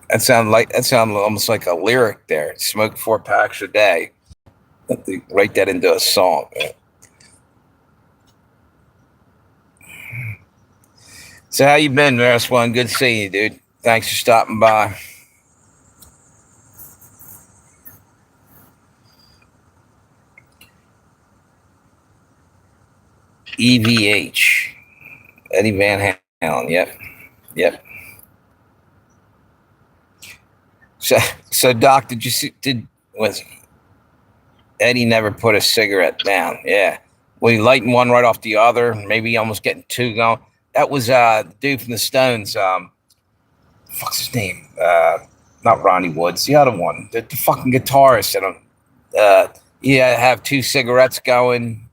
That sounds almost like a lyric there. Smoke 4 packs a day. Have to write that into a song. So how you been, Maris One? Good seeing you, dude. Thanks for stopping by. EVH. Eddie Van Halen. Yep. So Doc, was Eddie never put a cigarette down? Yeah. Was he lighting one right off the other? Maybe almost getting 2 going. That was the dude from the Stones. What's his name? Not Ronnie Woods. The other one. The fucking guitarist. Have 2 cigarettes going.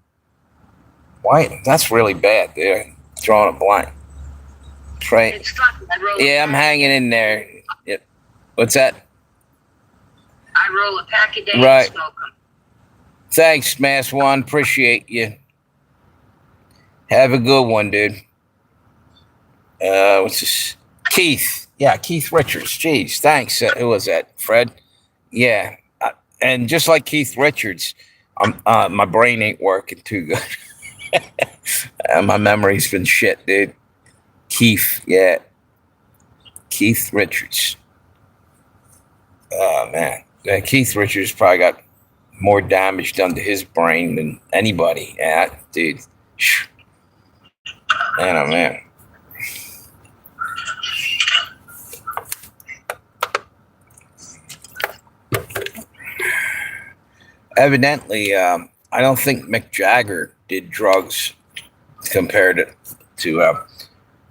Why? That's really bad, dude. Drawing a blank. Right. Yeah, I'm hanging in there. Yep. What's that? I roll a pack a day right. And smoke them. Thanks, Mass One. Appreciate you. Have a good one, dude. What's this? Keith. Yeah, Keith Richards. Jeez, thanks. Who was that? Fred? Yeah. And just like Keith Richards, my brain ain't working too good. My memory's been shit, dude. Keith, yeah. Keith Richards. Oh, man. Yeah, Keith Richards probably got more damage done to his brain than anybody. Yeah, dude. Man, oh, man. Evidently, I don't think Mick Jagger did drugs compared to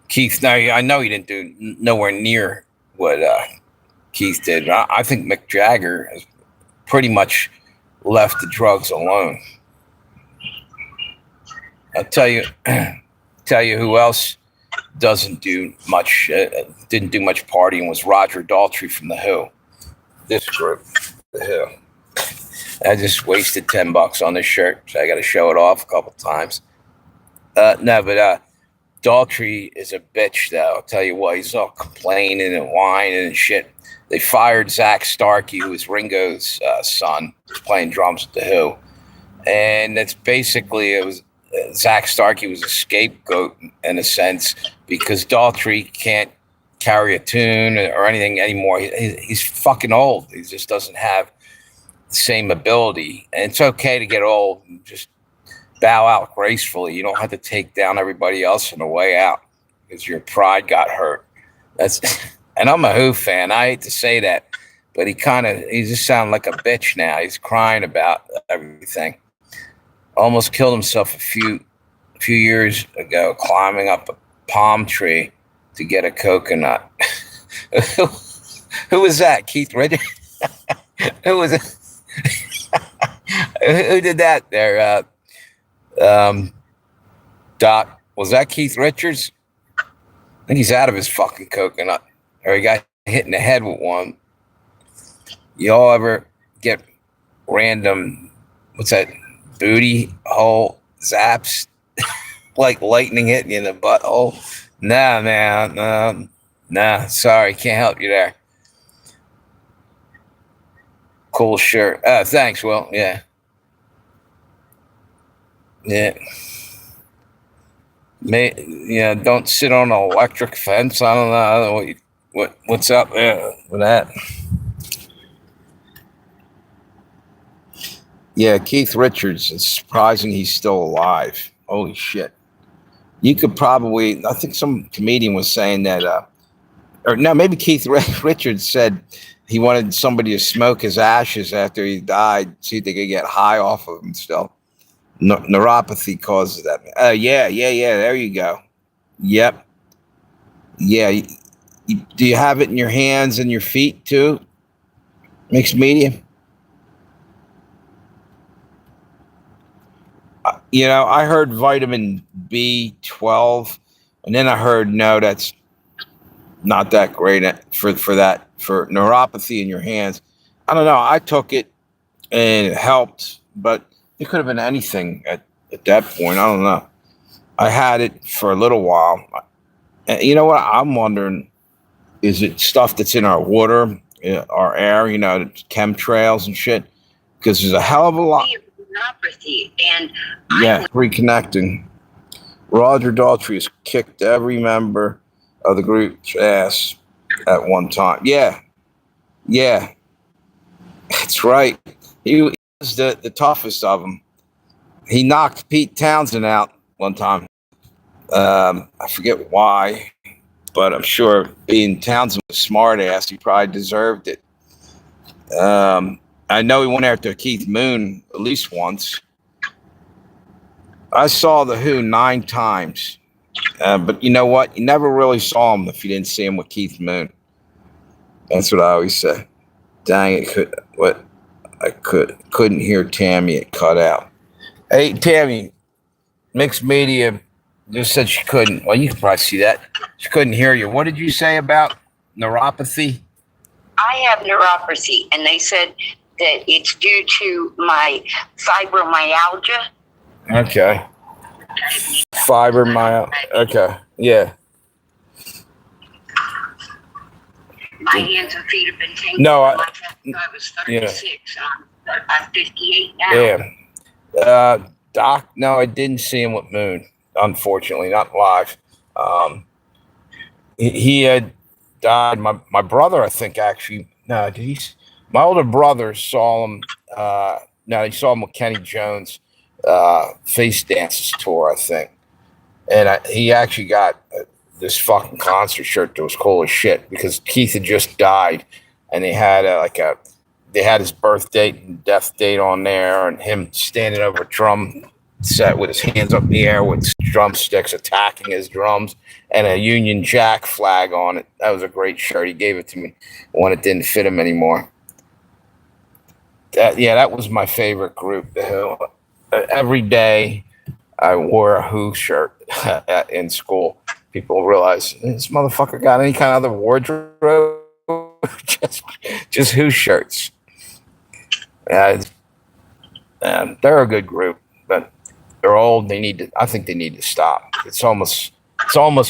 Keith. Now, I know he didn't do nowhere near what Keith did. I think Mick Jagger has pretty much left the drugs alone. I'll tell you who else didn't do much partying was Roger Daltrey from The Who. This group, The Who. I just wasted $10 on this shirt, so I got to show it off a couple times. Daltrey is a bitch, though. I'll tell you what, he's all complaining and whining and shit. They fired Zach Starkey, who was Ringo's son, who's playing drums with The Who. And it's basically, Zach Starkey was a scapegoat in a sense because Daltrey can't carry a tune or anything anymore. He's fucking old. He just doesn't have the same ability. And it's okay to get old and just bow out gracefully. You don't have to take down everybody else on the way out because your pride got hurt. That's and I'm a Who fan. I hate to say that, but he just sounds like a bitch now. He's crying about everything. Almost killed himself a few years ago climbing up a palm tree to get a coconut. Who was that? Keith Richards? Who was it? Who did that there? Doc, was that Keith Richards? I think he's out of his fucking coconut. Or he got hit in the head with one. Y'all ever get random, what's that, booty hole zaps? Like lightning hitting you in the butthole? Nah, man. Nah, sorry, can't help you there. Cool shirt. Thanks, Will. Yeah. Don't sit on an electric fence. I don't know what's up there with that. Yeah, Keith Richards. It's surprising he's still alive. Holy shit. You could probably, I think some comedian was saying that, or no, maybe Keith Richards said he wanted somebody to smoke his ashes after he died, see if they could get high off of him still. Neuropathy causes that. Yeah. There you go. Yep. Yeah. Do you have it in your hands and your feet too? Mixed medium. I heard vitamin B12, and then I heard no, that's not that great for neuropathy in your hands. I don't know. I took it and it helped, but it could have been anything at that point. I don't know. I had it for a little while. And you know what? I'm wondering, is it stuff that's in our water, our air, chemtrails and shit? Because there's a hell of a lot. Neuropathy and reconnecting. Roger Daltrey has kicked every member of the group's ass at one time. Yeah. That's right. He was the toughest of them. He knocked Pete Townsend out one time. I forget why, but I'm sure being Townsend was a smart ass, he probably deserved it. I know he went after Keith Moon at least once. I saw the Who 9 times, but you know what? You never really saw him if you didn't see him with Keith Moon. That's what I always say. Dang it! Couldn't hear Tammy. It cut out. Hey, Tammy, Mixed Media just said she couldn't. Well, you can probably see that. She couldn't hear you. What did you say about neuropathy? I have neuropathy, and they said that it's due to my fibromyalgia. Okay. Fibromyalgia. Okay. Yeah. My hands and feet have been tangled. No, I was 36. Yeah. I'm 58 now. Yeah. Doc, no, I didn't see him with Moon, unfortunately, not live. He had died. My brother, I think, actually. No, my older brother saw him. He saw him with Kenny Jones, Face Dances tour, I think. And he actually got this fucking concert shirt that was cool as shit because Keith had just died, and they had they had his birth date and death date on there, and him standing over a drum set with his hands up in the air with drumsticks attacking his drums and a Union Jack flag on it. That was a great shirt. He gave it to me when it didn't fit him anymore. That was my favorite group, The Who. Every day I wore a Who shirt in school. People realize this motherfucker got any kind of other wardrobe, just Who shirts. They're a good group, but they're old. I think they need to stop. It's almost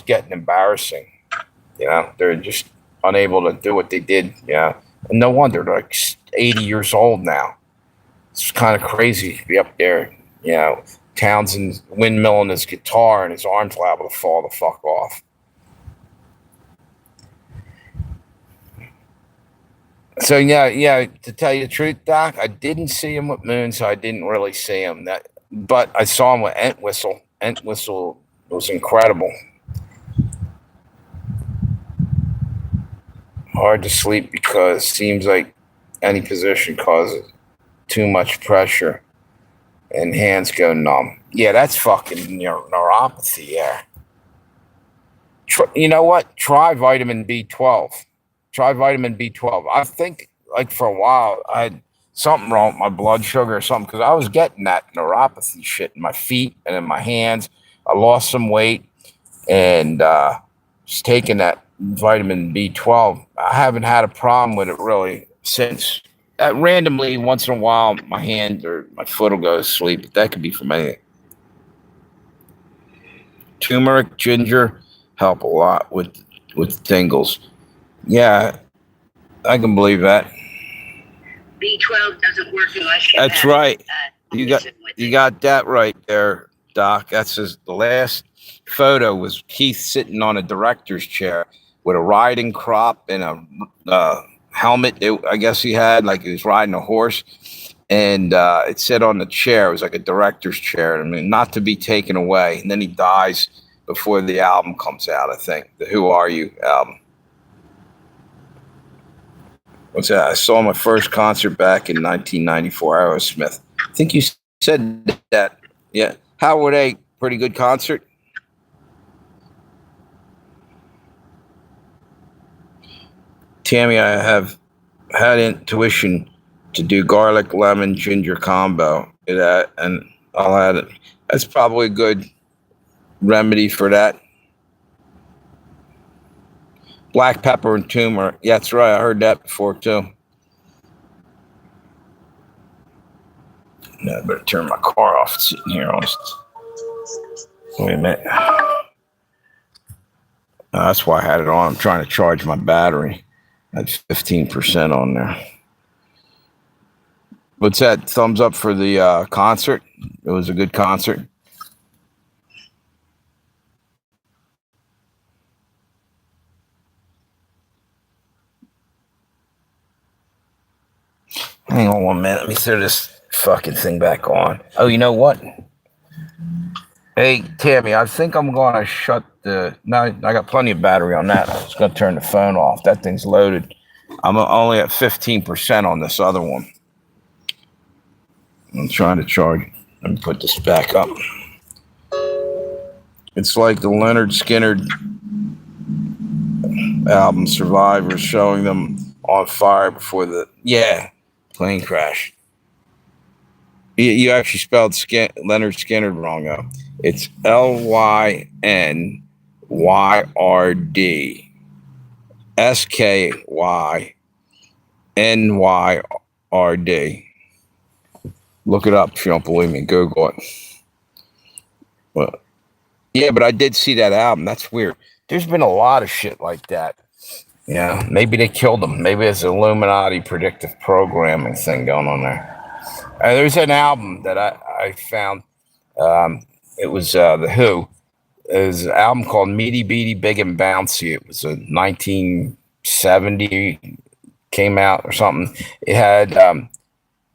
getting embarrassing. They're just unable to do what they did. And no wonder they're like 80 years old now. It's kind of crazy to be up there. Townsend windmilling his guitar and his arms liable to fall the fuck off. So yeah. To tell you the truth, Doc, I didn't see him with Moon, so I didn't really see him. But I saw him with Entwistle. Entwistle was incredible. Hard to sleep because it seems like any position causes too much pressure and hands go numb. Yeah, that's fucking neuropathy. Yeah. You know what? Try vitamin B12. Try vitamin B12. I think like for a while I had something wrong with my blood sugar or something because I was getting that neuropathy shit in my feet and in my hands. I lost some weight and just taking that vitamin B12. I haven't had a problem with it really since. Randomly, once in a while, my hand or my foot will go to sleep. But that could be from anything. Turmeric, ginger help a lot with tingles. Yeah, I can believe that. B12 doesn't work unless you That's have right. You got medicine with you it. got that right there, Doc. That's the last photo was Keith sitting on a director's chair with a riding crop and a helmet. I guess he had like he was riding a horse, and it said on the chair it was like a director's chair. I mean, not to be taken away. And then he dies before the album comes out. I think the "Who Are You" album. What's that? I saw my first concert back in 1994, Aerosmith. I think you said that. Yeah. How were they? Pretty good concert? Tammy, I have had intuition to do garlic, lemon, ginger combo. And I'll add it. That's probably a good remedy for that. Black pepper and turmeric. Yeah, that's right. I heard that before too. I better turn my car off. It's sitting here on. Wait a minute. That's why I had it on. I'm trying to charge my battery. That's 15% on there. What's that? Thumbs up for the concert. It was a good concert. Hang on 1 minute. Let me throw this fucking thing back on. Oh, you know what? Hey, Tammy, I think I'm going to shut the... No, I got plenty of battery on that. I'm just going to turn the phone off. That thing's loaded. I'm only at 15% on this other one. I'm trying to charge it. Let me put this back up. It's like the Leonard Skinner album Survivor showing them on fire before the... Yeah, plane crash. You actually spelled Leonard Skinner wrong, though. It's LYNYRD SKYNYRD. Look it up if you don't believe me. Google it. Well, yeah, but I did see that album. That's weird. There's been a lot of shit like that. Yeah, maybe they killed him. Maybe it's an Illuminati predictive programming thing going on there. There's an album that I found. It was The Who. It was an album called Meaty Beaty Big and Bouncy. It was a 1970 came out or something. It had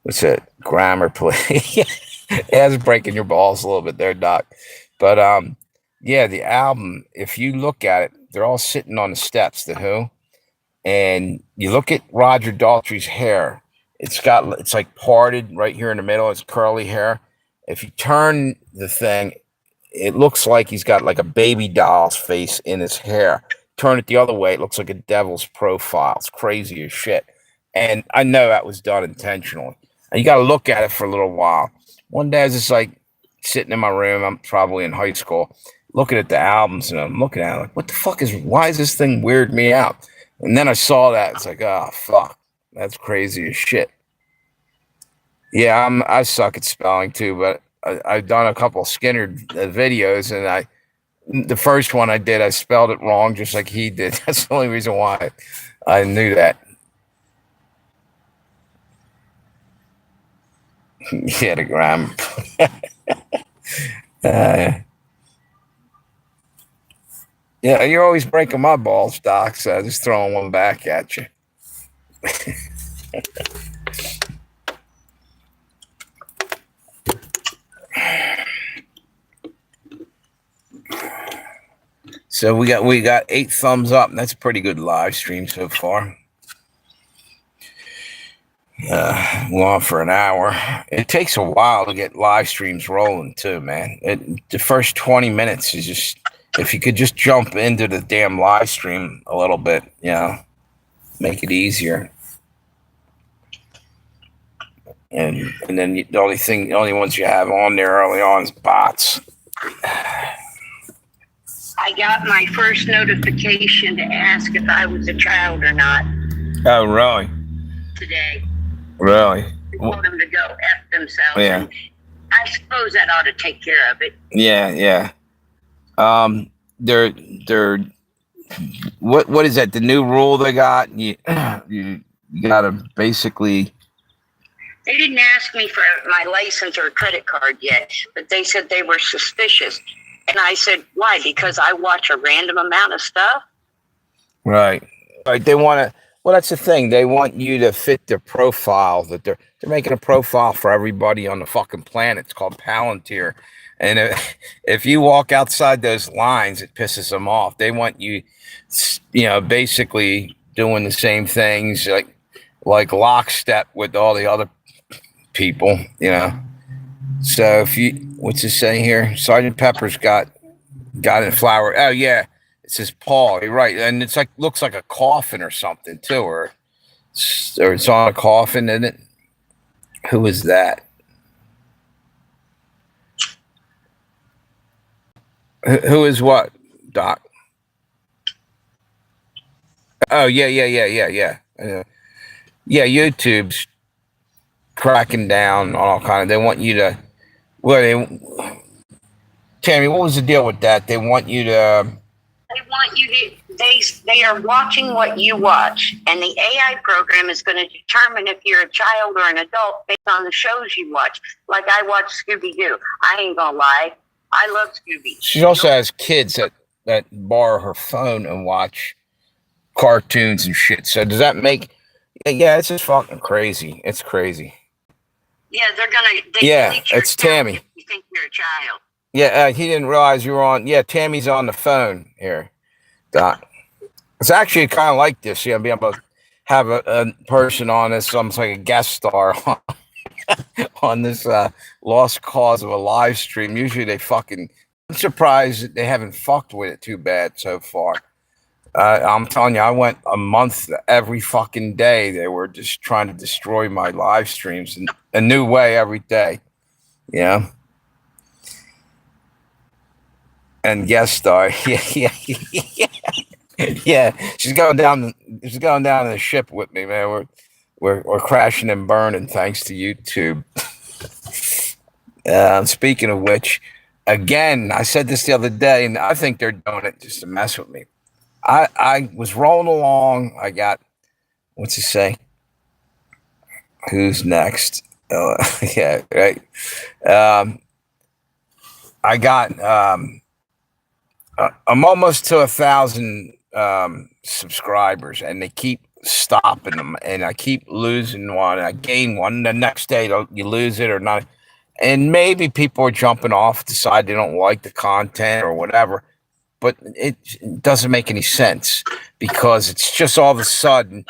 what's it? Grammar play. It has breaking your balls a little bit there, Doc. But yeah, the album. If you look at it, they're all sitting on the steps. The Who, and you look at Roger Daltrey's hair. It's like parted right here in the middle. It's curly hair. If you turn the thing, it looks like he's got like a baby doll's face in his hair. Turn it the other way, it looks like a devil's profile. It's crazy as shit. And I know that was done intentionally. And you got to look at it for a little while. One day I was just like sitting in my room. I'm probably in high school, looking at the albums, and I'm looking at it like, what the fuck why is this thing weird me out? And then I saw that. It's like, oh, fuck. That's crazy as shit. Yeah, I suck at spelling too, but I've done a couple of Skinner videos, and the first one I did, I spelled it wrong just like he did. That's the only reason why I knew that. Yeah, the grammar. Yeah, you're always breaking my balls, Doc, so I'm just throwing one back at you. So we got 8 thumbs up. That's a pretty good live stream so far. We're on for an hour. It takes a while to get live streams rolling too, man. The first 20 minutes is just, if you could just jump into the damn live stream a little bit, make it easier. And then the only ones you have on there early on is bots. I got my first notification to ask if I was a child or not. Oh, really? Today. Really? I told them to go F themselves. Yeah. And I suppose that ought to take care of it. Yeah. They're what is that? The new rule they got? You gotta basically. They didn't ask me for my license or credit card yet, but they said they were suspicious. And I said, why? Because I watch a random amount of stuff? Right. They want to, well, that's the thing. They want you to fit their profile, that they're making a profile for everybody on the fucking planet. It's called Palantir. And if you walk outside those lines, it pisses them off. They want you, basically doing the same things, like lockstep with all the other people, So if you, what's it say here? Sergeant Pepper's got a flower. Oh yeah, it says Paul. You're right, and it's looks like a coffin or something too, or it's on a coffin, isn't it? Who is that? Who is what, Doc? Oh yeah. YouTube's cracking down on all kind of. They want you to. Well, Tammy, what was the deal with that? They want you to. They want you to. They are watching what you watch, and the AI program is going to determine if you're a child or an adult based on the shows you watch. Like I watch Scooby-Doo. I ain't gonna lie, I love Scooby. She also has kids that borrow her phone and watch cartoons and shit. So does that make? Yeah, it's just fucking crazy. It's crazy. Yeah, they're gonna. It's Tammy. If you think you're a child. Yeah, he didn't realize you were on. Yeah, Tammy's on the phone here, Doc. It's actually kind of like this. Being able to have a person on this, almost like a guest star on this lost cause of a live stream. Usually they fucking. I'm surprised that they haven't fucked with it too bad so far. I'm telling you, I went a month every fucking day. They were just trying to destroy my live streams in a new way every day. Yeah. And guest star. Yeah. She's going down the ship with me, man. We're crashing and burning thanks to YouTube. Speaking of which, again, I said this the other day, and I think they're doing it just to mess with me. I was rolling along. I got, what's it say? Who's next? Yeah, right. I got, I'm almost to 1,000 subscribers, and they keep stopping them, and I keep losing one. I gain one. The next day, you lose it or not. And maybe people are jumping off, decide they don't like the content or whatever. But it doesn't make any sense because it's just all of a sudden,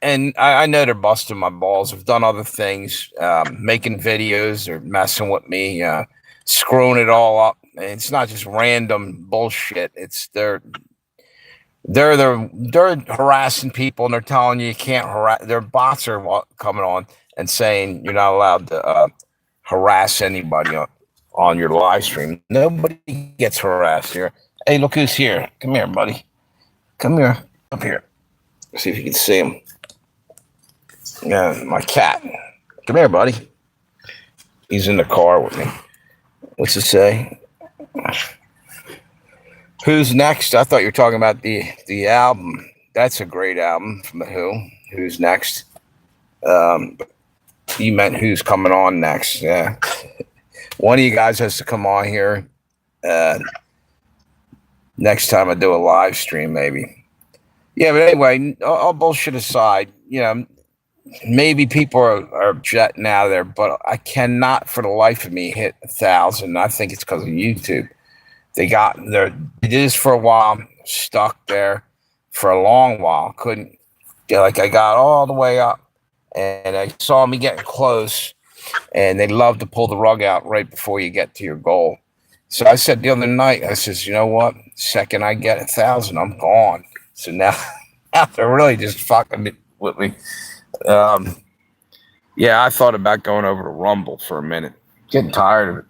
and I know they're busting my balls. I've done other things, making videos or messing with me, screwing it all up. And it's not just random bullshit. It's they're harassing people, and they're telling you can't harass. Their bots are coming on and saying you're not allowed to harass anybody on your live stream. Nobody gets harassed here. Hey, look who's here. Come here, buddy. Come here. Up here. Let's see if you can see him. Yeah, my cat. Come here, buddy. He's in the car with me. What's it say? Who's next? I thought you were talking about the album. That's a great album from The Who. Who's next? You meant who's coming on next. Yeah. One of you guys has to come on here. Next time I do a live stream, maybe. Yeah, but anyway, all bullshit aside, maybe people are jetting out of there, but I cannot for the life of me hit 1,000. I think it's because of YouTube. They did this for a while, stuck there for a long while. Couldn't get, like, I got all the way up and I saw me getting close, and they love to pull the rug out right before you get to your goal. So I said the other night, I says, you know what? Second I get 1,000, I'm gone. So now they're really just fucking with me. Yeah, I thought about going over to Rumble for a minute. Getting tired of it.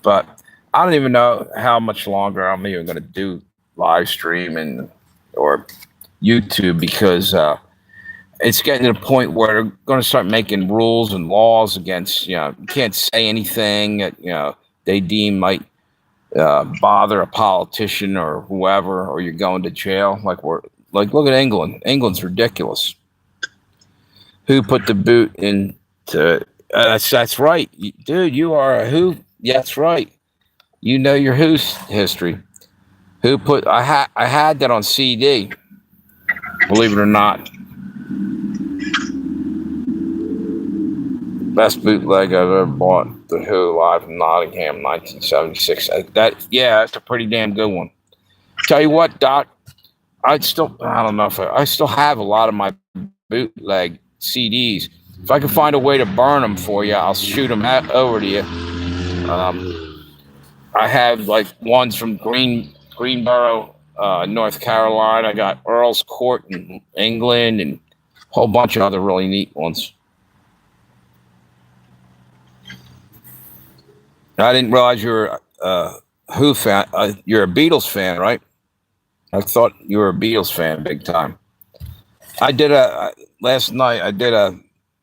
But I don't even know how much longer I'm even going to do live streaming or YouTube, because it's getting to the point where they're going to start making rules and laws against, you can't say anything that, they deem might bother a politician or whoever, or you're going to jail. Look at England. England's ridiculous. Who put the boot into? That's right, dude. You are a who? Yeah, that's right. You know your who's history. Who put? I had that on CD. Believe it or not, best bootleg I've ever bought. The Who live in Nottingham, 1976. That's a pretty damn good one. Tell you what, Doc. I don't know if I still have a lot of my bootleg CDs. If I can find a way to burn them for you, I'll shoot them over to you. I have like ones from Greenboro, North Carolina. I got Earl's Court in England, and a whole bunch of other really neat ones. I didn't realize you were a Who fan. You're a Beatles fan, right? I thought you were a Beatles fan, big time. Last night I did a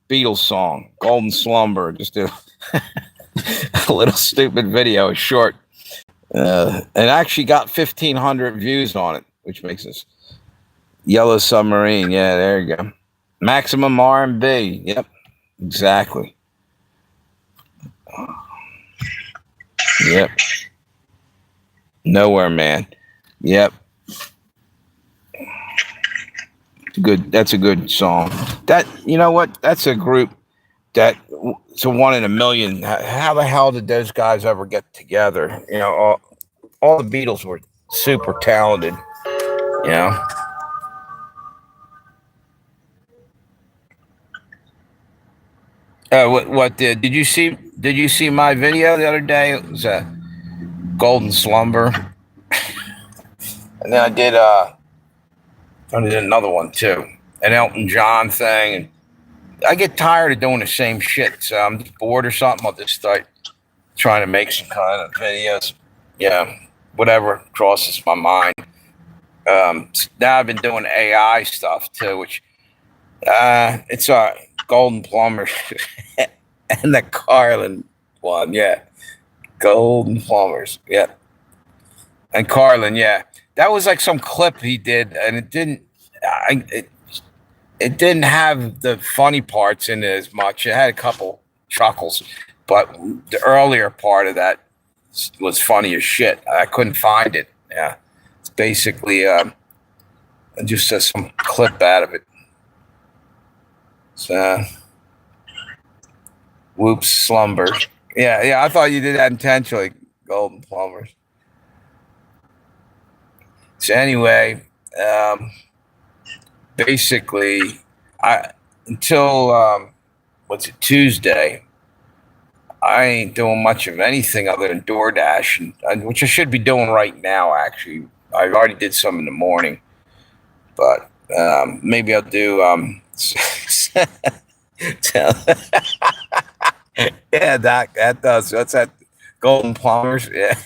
Beatles song, Golden Slumber. Just a little stupid video, short. And actually got 1,500 views on it, which makes us Yellow Submarine. Yeah, there you go. Maximum R&B. Yep, exactly. Yep. Nowhere Man. Yep. Good. That's a good song. That, you know what? That's a group that it's a one in a million. How the hell did those guys ever get together? All the Beatles were super talented. What did you see? Did you see my video the other day? It was a Golden Slumber, and then I did another one too, an Elton John thing. And I get tired of doing the same shit, so I'm just bored or something. I'll just start trying to make some kind of videos. Yeah, whatever crosses my mind. Now I've been doing AI stuff too, which it's Golden Plumbers and the Carlin one. Yeah, Golden Plumbers. Yeah, and Carlin. Yeah, that was like some clip he did, and it didn't. It didn't have the funny parts in it as much. It had a couple chuckles, but the earlier part of that was funny as shit. I couldn't find it. Yeah, it's basically just some clip out of it. So, whoops, slumbers. Yeah. I thought you did that intentionally, Golden Plumbers. So anyway, basically, until Tuesday, I ain't doing much of anything other than DoorDash, which I should be doing right now. Actually, I already did some in the morning, but maybe I'll do. Yeah, Doc, that does. What's that? Golden Plumbers. Yeah.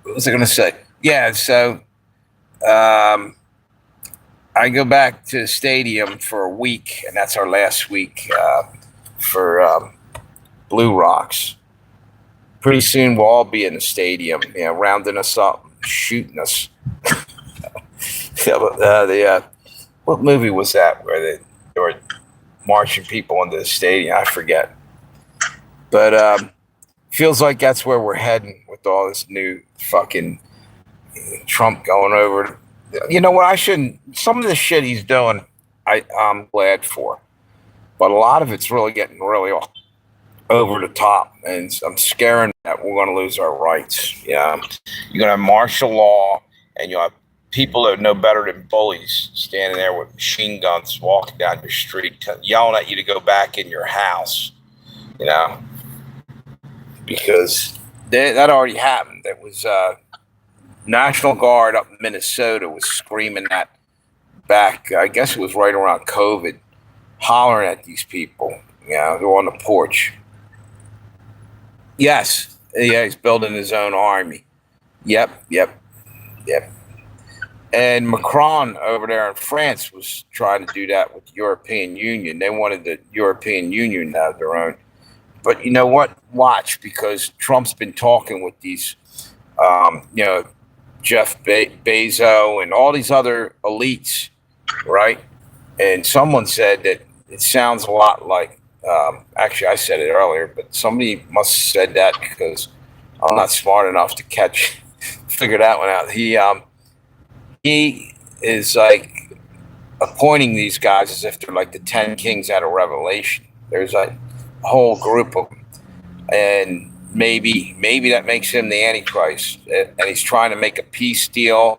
What was I going to say? Yeah. So. I go back to the stadium for a week, and that's our last week for Blue Rocks. Pretty soon we'll all be in the stadium, rounding us up, shooting us. What movie was that where they were marching people into the stadium? I forget. But feels like that's where we're heading with all this new fucking Trump going over. You know what? Some of the shit he's doing I'm glad for. But a lot of it's really getting really over the top, and I'm scaring that we're going to lose our rights. Yeah, you're going to have martial law, and you have people that know better than bullies standing there with machine guns walking down your street, yelling at you to go back in your house. You know, because that already happened. It was National Guard up in Minnesota was screaming that back. I guess it was right around COVID, hollering at these people. You know, they're on the porch. Yes, yeah, he's building his own army. Yep, yep, yep. And Macron over there in France was trying to do that with the European Union. They wanted the European Union to have their own. But you know what? Watch, because Trump's been talking with these, you know, Jeff Bezos and all these other elites, right? And someone said that it sounds a lot like, actually, I said it earlier, but somebody must have said that because I'm not smart enough to figure that one out. He is like appointing these guys as if they're like the 10 kings out of Revelation. There's a whole group of them. And maybe that makes him the Antichrist. And he's trying to make a peace deal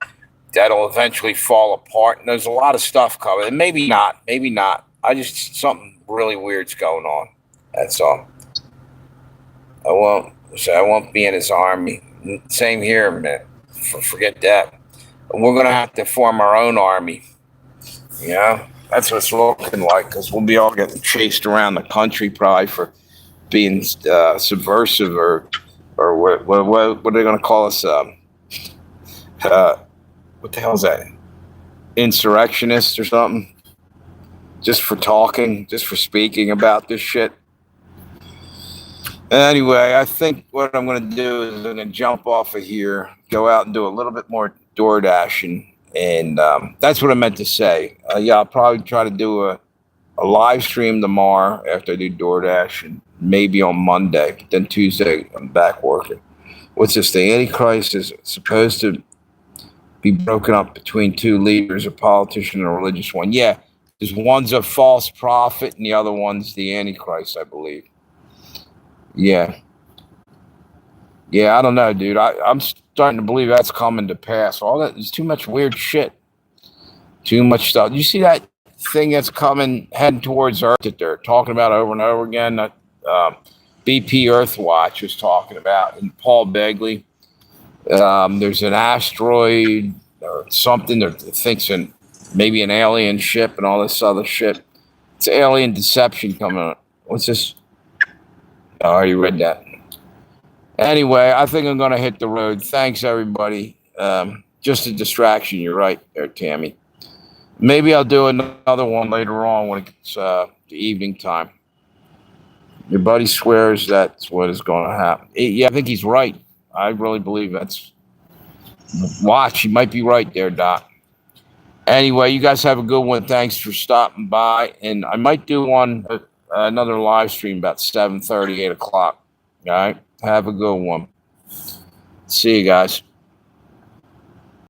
that'll eventually fall apart. And there's a lot of stuff coming. And maybe not. Something really weird's going on. That's all. I won't be in his army. Same here, man. Forget that. We're going to have to form our own army. Yeah, that's what it's looking like, because we'll be all getting chased around the country probably for being subversive or what are they going to call us? What the hell is that? Insurrectionists or something? Just for speaking about this shit. Anyway, I think what I'm going to do is I'm going to jump off of here, go out and do a little bit more door dashing, and that's what I meant to say. Yeah, I'll probably try to do a live stream tomorrow after I do DoorDash, and maybe on Monday. But then Tuesday, I'm back working. What's this? The Antichrist is supposed to be broken up between two leaders, a politician and a religious one. Yeah, there's one's a false prophet, and the other one's the Antichrist, I believe. Yeah, I don't know, dude. I'm starting to believe that's coming to pass. All that, there's too much weird shit. Too much stuff. You see that thing that's heading towards Earth that they're talking about over and over again? That BP Earthwatch was talking about, and Paul Begley. There's an asteroid or something that thinks maybe an alien ship and all this other shit. It's alien deception coming on. What's this? Oh, I already read that. Anyway, I think I'm going to hit the road. Thanks, everybody. Just a distraction. You're right there, Tammy. Maybe I'll do another one later on when it's the evening time. Your buddy swears that's what is going to happen. Yeah, I think he's right. I really believe that's... Watch, he might be right there, Doc. Anyway, you guys have a good one. Thanks for stopping by. And I might do another live stream about 7:30, 8 o'clock. All right? Have a good one. See you guys.